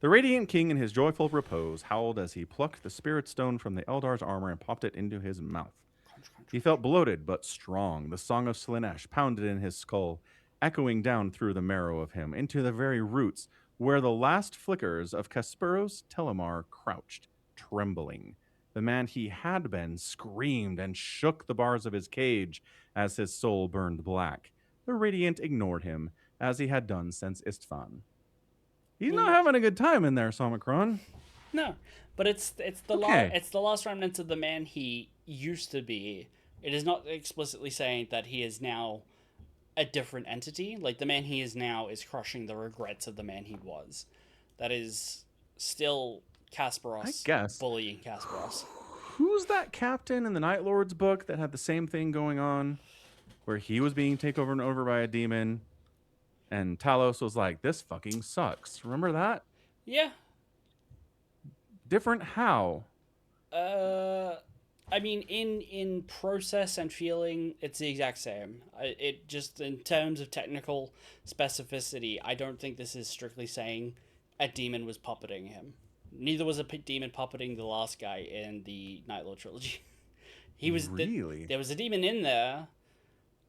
The Radiant King in his joyful repose howled as he plucked the spirit stone from the Eldar's armor and popped it into his mouth. He felt bloated but strong. The song of Slaanesh pounded in his skull, echoing down through the marrow of him, into the very roots where the last flickers of Kasperos Telemar crouched, trembling. The man he had been screamed and shook the bars of his cage as his soul burned black. The Radiant ignored him, as he had done since Istvan. He's not having a good time in there, Somicron. No, but it's the last remnants of the man he used to be. It is not explicitly saying that he is now a different entity. Like, the man he is now is crushing the regrets of the man he was. That is still Kasperos. I guess. Bullying Kasperos. Who's that captain in the Night Lord's book that had the same thing going on? where he was being taken over and over by a demon, and Talos was like, "This fucking sucks." Remember that? Yeah. Different how? I mean, in process and feeling, it's the exact same. It just in terms of technical specificity, I don't think this is strictly saying a demon was puppeting him. Neither was a demon puppeting the last guy in the Night Lord trilogy. He was Really? there was a demon in there.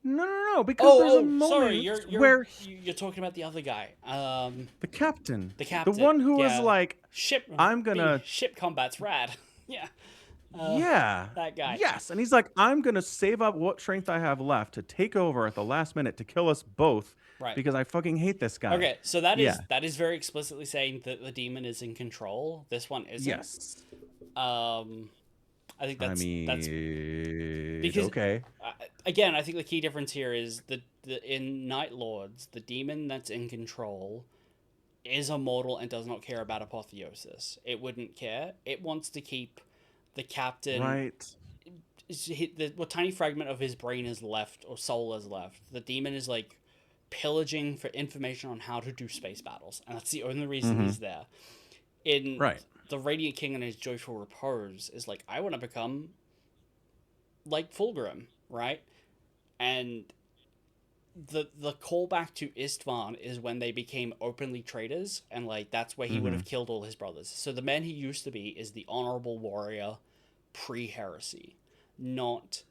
No, because there's a moment sorry, where you're talking about the other guy. the captain, the one who was yeah. like, ship. "I'm gonna." Ship combat's rad. Yeah. Yeah. That guy. Yes. And he's like, "I'm going to save up what strength I have left to take over at the last minute to kill us both Right. because I fucking hate this guy." Okay, so that is very explicitly saying that the demon is in control. This one isn't. Yes. I think that's because okay. Again, I think the key difference here is that in Night Lords, the demon that's in control is immortal and does not care about apotheosis. It wouldn't care. It wants to keep the captain. Right. What tiny fragment of his brain is left or soul is left. The demon is like pillaging for information on how to do space battles, and that's the only reason he's there. In the Radiant King and his Joyful Repose is like, I want to become like Fulgrim, right? And the callback to Istvan is when they became openly traitors, and like that's where he would have killed all his brothers. So the man he used to be is the honorable warrior pre-heresy, not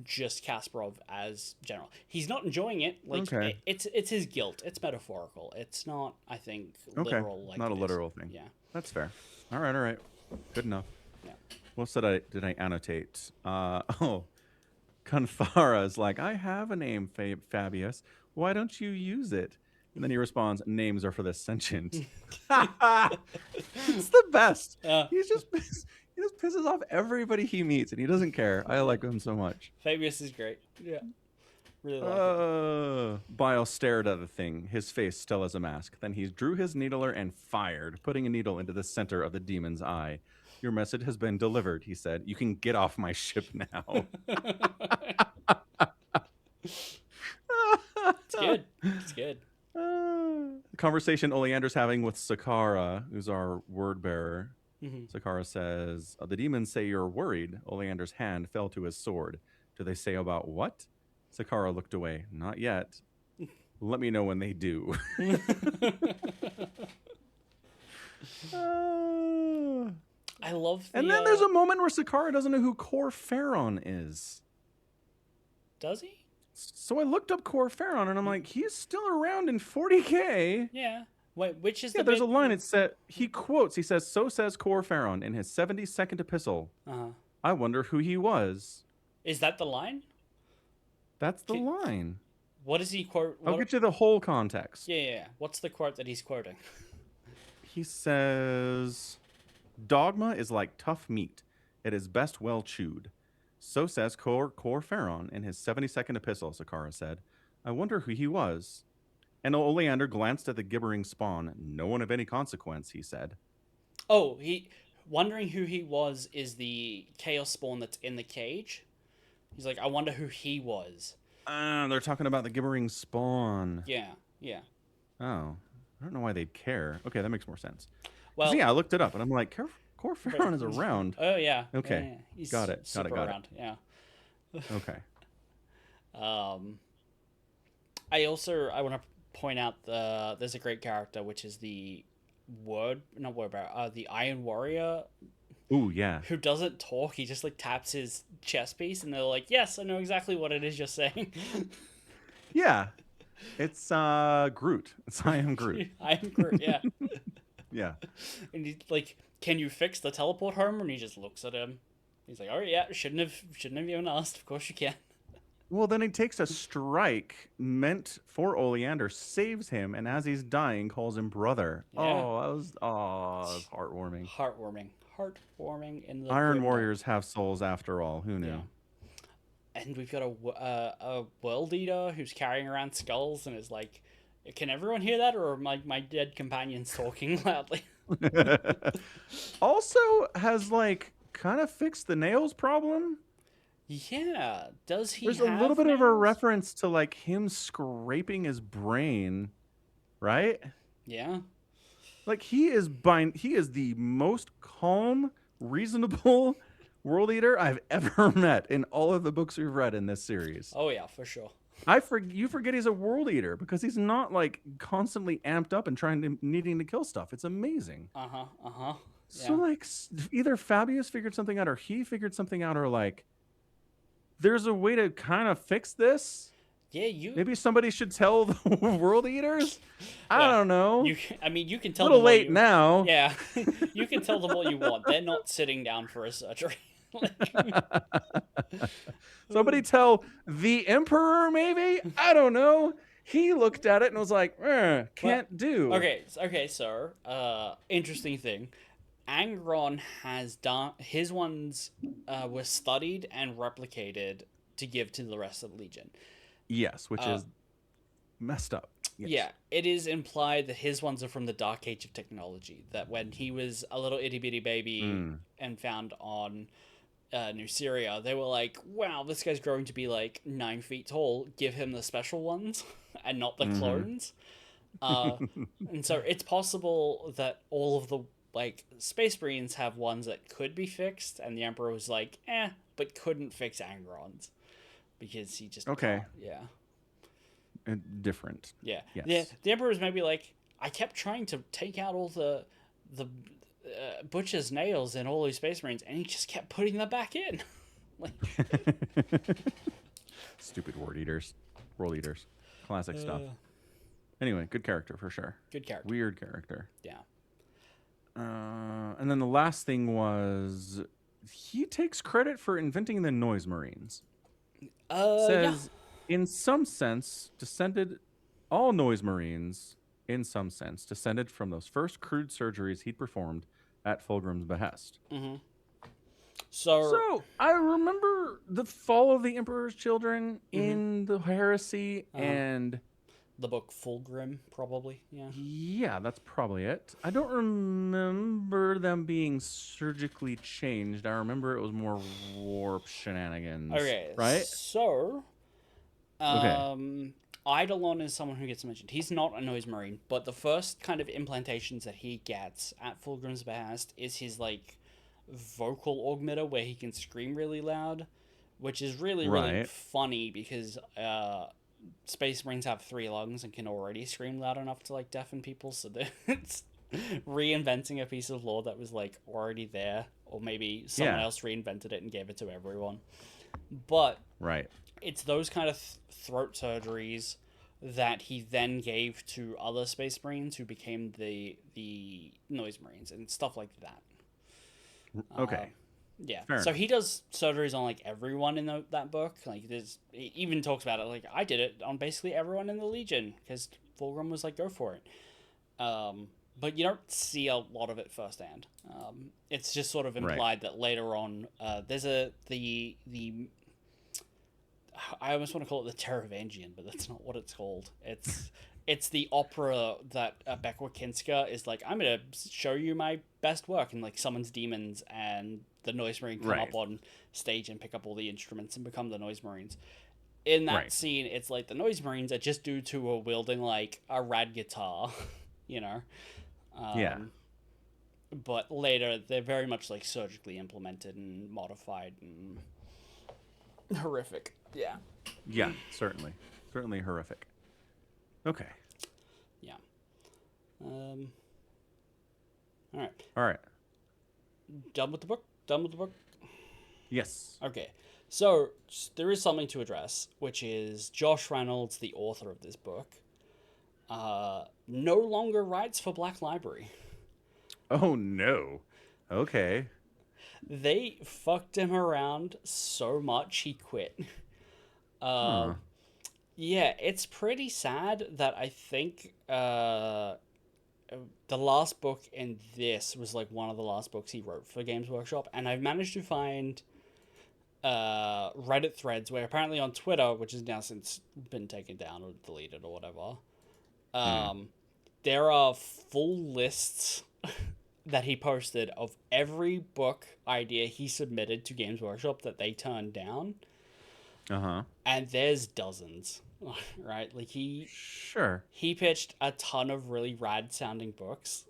just Kasparov as general. He's not enjoying it. Like it's his guilt. It's metaphorical. It's not, I think, literal. Like not a literal thing. Yeah, that's fair. All right. Good enough. Yeah. What did I annotate? Kanthara is like, "I have a name, Fabius. Why don't you use it?" And then he responds, "Names are for the sentient." It's the best. He just pisses off everybody he meets, and he doesn't care. I like him so much. Fabius is great. Yeah. Really like it. Bile stared at the thing, his face still as a mask. Then he drew his needler and fired, putting a needle into the center of the demon's eye. "Your message has been delivered," he said. "You can get off my ship now." It's good. It's good. The conversation Oleander's having with Sakara, who's our word bearer. Sakara says, "The demons say you're worried." Oleander's hand fell to his sword. "Do they say about what?" Sakara looked away. "Not yet. Let me know when they do." I love and then there's a moment where Sakara doesn't know who Cor Ferron is. Does he? So I looked up Cor Ferron, and I'm like, he's still around in 40K. Yeah. Wait, which is there's a line. It said, he says, "So says Cor Ferron in his 72nd epistle. I wonder who he was." Is that the line? That's the line. What does he quote? I'll get you the whole context. Yeah. What's the quote that he's quoting? He says, "Dogma is like tough meat. It is best well chewed. So says Cor Ferron in his 72nd epistle," Sakara said. "I wonder who he was." And Oleander glanced at the gibbering spawn. "No one of any consequence," he said. Oh, wondering who he was is the chaos spawn that's in the cage. He's like, I wonder who he was. They're talking about the gibbering spawn. Yeah. Oh, I don't know why they'd care. Okay, that makes more sense. Well, yeah, I looked it up, and I'm like, Cor Ferron is around. Oh, yeah. Okay, yeah. He's got it. around. Yeah. Okay. I want to point out there's a great character, which is the the Iron Warrior. Ooh, yeah. Who doesn't talk? He just like taps his chest piece, and they're like, "Yes, I know exactly what it is you're saying." Yeah, it's Groot. I am Groot. I am Groot. Yeah. Yeah. And he's like, "Can you fix the teleport home?" And he just looks at him. He's like, "Oh yeah, shouldn't have even asked. Of course you can." Well, then he takes a strike meant for Oleander, saves him, and as he's dying, calls him brother. Yeah. That was heartwarming. Heartwarming in the Iron Warriors have souls after all. Who knew? Yeah. And we've got a world eater who's carrying around skulls and is like, "Can everyone hear that, or are my dead companions talking loudly?" Also has like kind of fixed the nails problem. Yeah. Does he There's a little have bit of a nails? reference to like him scraping his brain, right? Yeah. Like he is the most calm, reasonable world eater I've ever met in all of the books we've read in this series. Oh yeah, for sure. You forget he's a world eater because he's not like constantly amped up and needing to kill stuff. It's amazing. Uh-huh. So Yeah. like either Fabius figured something out or he figured something out or like there's a way to kind of fix this. Yeah, you Maybe somebody should tell the world eaters. I yeah. don't know. I mean, you can A tell little them all late you now. Yeah. You can tell them all you want. They're not sitting down for a surgery. Like, Somebody tell the emperor, maybe? I don't know. He looked at it and was like, well, can't do. okay, so interesting thing. Angron has done his ones were studied and replicated to give to the rest of the Legion. Yes, which is messed up. Yes. Yeah, it is implied that his ones are from the Dark Age of Technology. That when he was a little itty bitty baby and found on New Syria, they were like, "Wow, this guy's growing to be like 9 feet tall. Give him the special ones, and not the clones." And so it's possible that all of the like Space Marines have ones that could be fixed, and the Emperor was like, but couldn't fix Angron's because he just Okay. can't. Yeah. Different. Yeah. Yes. The Emperor was maybe like, I kept trying to take out all the butcher's nails in all these Space Marines, and he just kept putting them back in. Like, Stupid world eaters. Classic stuff. Anyway, good character for sure. good character. Weird character. Yeah. And then the last thing was he takes credit for inventing the Noise Marines. Says, in some sense, all Noise Marines, in some sense, descended from those first crude surgeries he'd performed at Fulgrim's behest. Mm-hmm. So I remember the fall of the Emperor's Children in the Heresy, and the book Fulgrim, probably. Yeah. yeah, that's probably it. I don't remember them being surgically changed. I remember it was more warp shenanigans. Okay. Right? So, Okay. Eidolon is someone who gets mentioned. He's not a Noise Marine, but the first kind of implantations that he gets at Fulgrim's behest is his like vocal augmenter where he can scream really loud, which is really Right. funny because Space Marines have 3 lungs and can already scream loud enough to like deafen people, so it's reinventing a piece of lore that was like already there, or maybe someone Yeah. else reinvented it and gave it to everyone. But Right. it's those kind of throat surgeries that he then gave to other Space Marines who became the Noise Marines and stuff like that. Okay. Yeah. Fair So enough. he does surgeries on like everyone in that book. Like he even talks about it. Like I did it on basically everyone in the Legion because Fulgrim was like, go for it. But you don't see a lot of it firsthand. It's just sort of implied that later on, there's the I almost want to call it the Teravangian, but that's not what it's called. It's the opera that Bekwa Kinska is like, I'm going to show you my best work, and like summons demons, and the Noise Marine come up on stage and pick up all the instruments and become the Noise Marines. In that scene, it's like the Noise Marines are just dudes who are wielding like a rad guitar, you know? Yeah. But later, they're very much like surgically implemented and modified and horrific. Yeah. Yeah, certainly. Certainly horrific. Okay. Yeah. All right. All right. Done with the book? Yes. Okay. So, there is something to address, which is Josh Reynolds, the author of this book, no longer writes for Black Library. Oh, no. Okay. They fucked him around so much he quit. Yeah, it's pretty sad that I think the last book in this was like one of the last books he wrote for Games Workshop, and I've managed to find Reddit threads where apparently on Twitter, which has now since been taken down or deleted or whatever, there are full lists that he posted of every book idea he submitted to Games Workshop that they turned down, and there's dozens, right? Like Sure. he pitched a ton of really rad sounding books,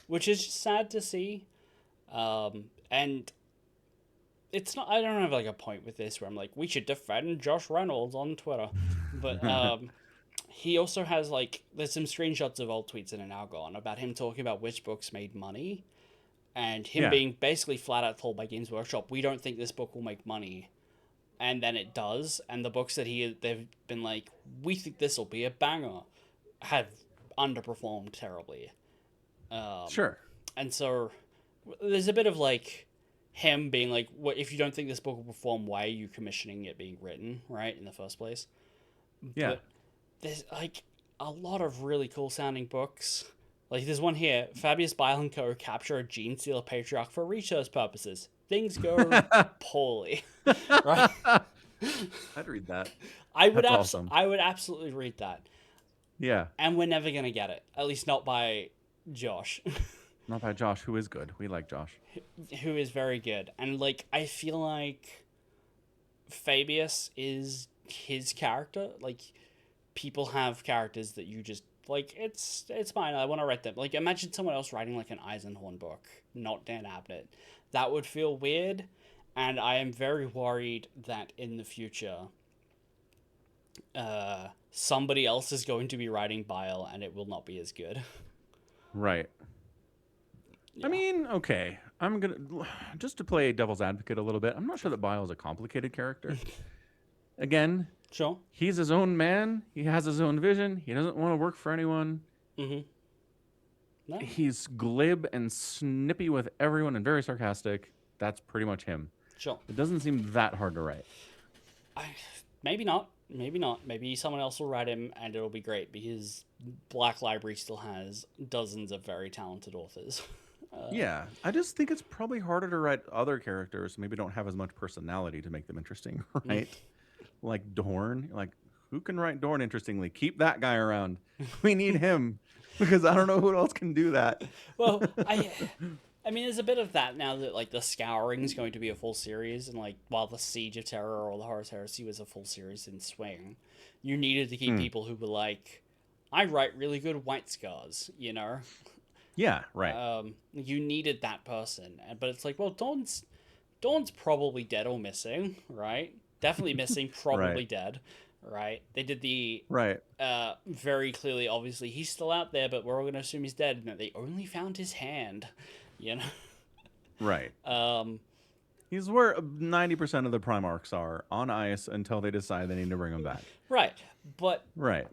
which is just sad to see. And it's not. I don't have like a point with this where I'm like, we should defend Josh Reynolds on Twitter, but he also has like there's some screenshots of old tweets that are now gone about him talking about which books made money, and him Yeah. being basically flat out told by Games Workshop, we don't think this book will make money, and then it does, and the books that they've been like, we think this will be a banger, have underperformed terribly. Sure. And so there's a bit of like him being like, what if you don't think this book will perform, why are you commissioning it being written, right, in the first place? Yeah. But there's like a lot of really cool sounding books. Like there's one here, Fabius, Bile and Co. capture a gene stealer patriarch for research purposes. Things go poorly. Right? I'd read that. I would That's awesome. I would absolutely read that. Yeah. And we're never gonna get it. At least not by Josh. Not by Josh, who is good. We like Josh. Who is very good. And like I feel like Fabius is his character. Like people have characters that you just like it's fine. I want to write them. Like imagine someone else writing like an Eisenhorn book, not Dan Abnett. That would feel weird, and I am very worried that in the future somebody else is going to be writing Bile and it will not be as good. Right. Yeah. I mean, okay. I'm going to, just to play devil's advocate a little bit, I'm not sure that Bile is a complicated character. Again, Sure. he's his own man. He has his own vision. He doesn't want to work for anyone. Mm-hmm. No. He's glib and snippy with everyone and very sarcastic. That's pretty much him. Sure. It doesn't seem that hard to write. Maybe not. Maybe not. Maybe someone else will write him and it'll be great because Black Library still has dozens of very talented authors. Yeah, I just think it's probably harder to write other characters who maybe don't have as much personality to make them interesting, right? Like Dorn. Like, who can write Dorn interestingly? Keep that guy around. We need him because I don't know who else can do that. Well, I mean, there's a bit of that now that like the Scouring is going to be a full series, and like while the Siege of Terror or the Horus Heresy was a full series in swing, you needed to keep people who were like, I write really good White Scars, you know. Yeah, right. You needed that person, but it's like, well, Dawn's probably dead or missing, right? Definitely missing, probably Right. dead, right? They did the Right. very clearly, obviously, he's still out there, but we're all gonna assume he's dead, and that they only found his hand, you know. Right. Um, He's where 90% of the Primarchs are, on ice until they decide they need to bring him back. right, but Right.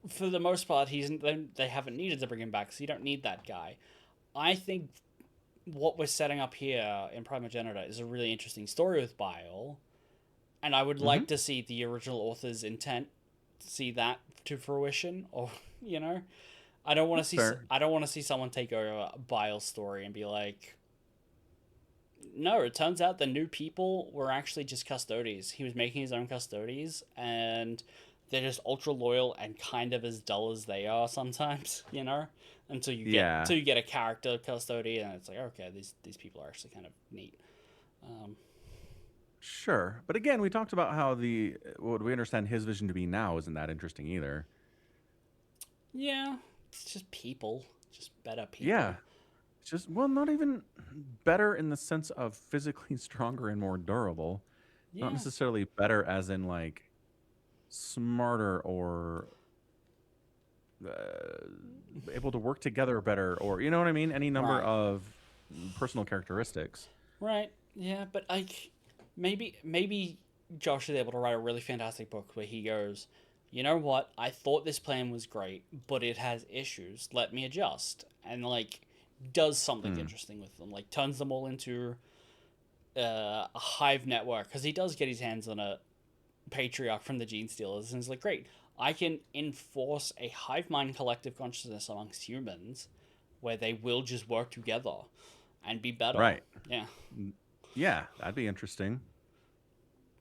for the most part, they haven't needed to bring him back, so you don't need that guy. I think what we're setting up here in Primogenitor is a really interesting story with Bile, and I would like to see the original author's intent, see that to fruition, or you know, I don't want to see fair. I don't want to see someone take over Bile's story and be like, no, it turns out the new people were actually just custodes. He was making his own custodes, and they're just ultra loyal and kind of as dull as they are sometimes, you know? Until you get a character custody, and it's like, okay, these people are actually kind of neat. Sure. But again, we talked about how what we understand his vision to be now isn't that interesting either. Yeah, it's just people. Just better people. Yeah. It's just, well, not even better in the sense of physically stronger and more durable. Yeah. Not necessarily better as in, like, smarter or able to work together better, or you know what I mean? Any number Right. of personal characteristics. Right. Yeah, but like maybe Josh is able to write a really fantastic book where he goes, you know what? I thought this plan was great, but it has issues. Let me adjust, and like does something interesting with them. Like turns them all into a hive network, because he does get his hands on a patriarch from the Gene Stealers, and it's like, great, I can enforce a hive mind collective consciousness amongst humans where they will just work together and be better. Right. Yeah. Yeah, that'd be interesting.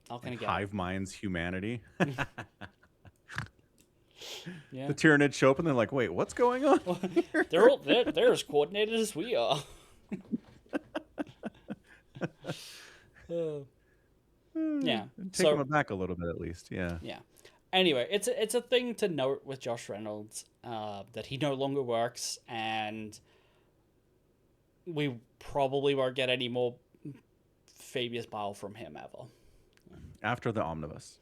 How can I Like get hive minds humanity. Yeah. The Tyranids show up and they're like, wait, what's going on? They're as coordinated as we are. Yeah. Take him aback a little bit at least. Yeah. Yeah. Anyway, it's a thing to note with Josh Reynolds that he no longer works, and we probably won't get any more Fabius Bile from him ever. After the Omnibus.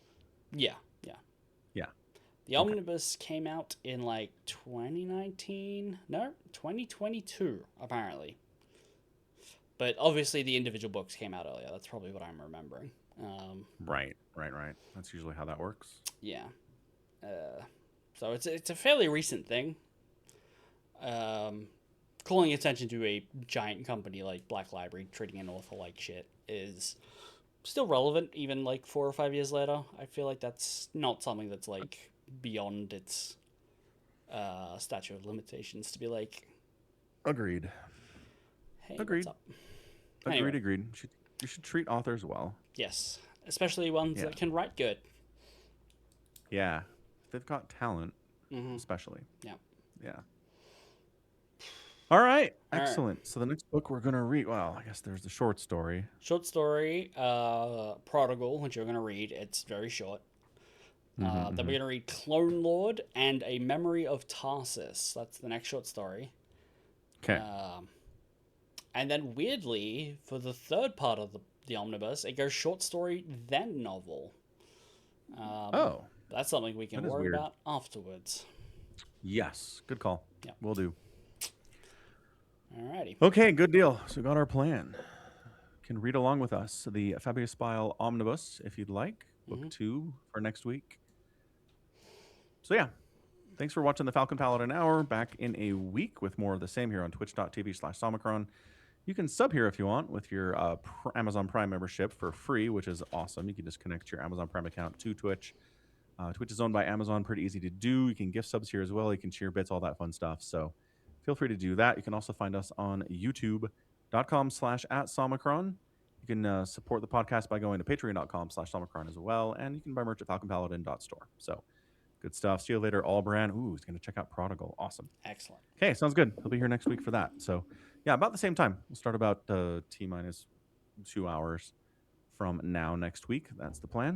Yeah. Yeah. The Omnibus came out in like 2019? No, 2022, apparently. But obviously the individual books came out earlier. That's probably what I'm remembering. Right. That's usually how that works. Yeah. So it's a fairly recent thing. Calling attention to a giant company like Black Library treating an author like shit is still relevant even like 4 or 5 years later. I feel like that's not something that's like beyond its statute of limitations to be like, Agreed. hey, Agreed. what's up? Anyway. Agreed. You should treat authors well. Yes, especially ones that can write good. Yeah. They've got talent, especially. Yeah. Yeah. All right. Excellent. So the next book we're going to read, well, I guess there's the short story. Short story, Prodigal, which you're going to read. It's very short. Then we're going to read Clone Lord and A Memory of Tarsus. That's the next short story. Okay. And then weirdly, for the third part of the omnibus, it goes short story, then novel. That's something we can worry about afterwards. Yes. Good call. Yeah. Will do. Alrighty. Okay, good deal. So we got our plan. Can read along with us the Fabius Bile Omnibus if you'd like. Book 2 for next week. So yeah. Thanks for watching the Falcon Paladin Hour. Back in a week with more of the same here on twitch.tv/Somicron. You can sub here if you want with your Amazon Prime membership for free, which is awesome. You can just connect your Amazon Prime account to Twitch. Twitch is owned by Amazon, pretty easy to do. You can gift subs here as well. You can share bits, all that fun stuff. So feel free to do that. You can also find us on youtube.com/@Somicron. You can support the podcast by going to patreon.com/Somicron as well. And you can buy merch at falconpaladin.store. So good stuff. See you later, Allbrand. Ooh, he's going to check out Prodigal. Awesome. Excellent. Okay, sounds good. He'll be here next week for that. So yeah, about the same time. We'll start about T-minus 2 hours from now next week. That's the plan.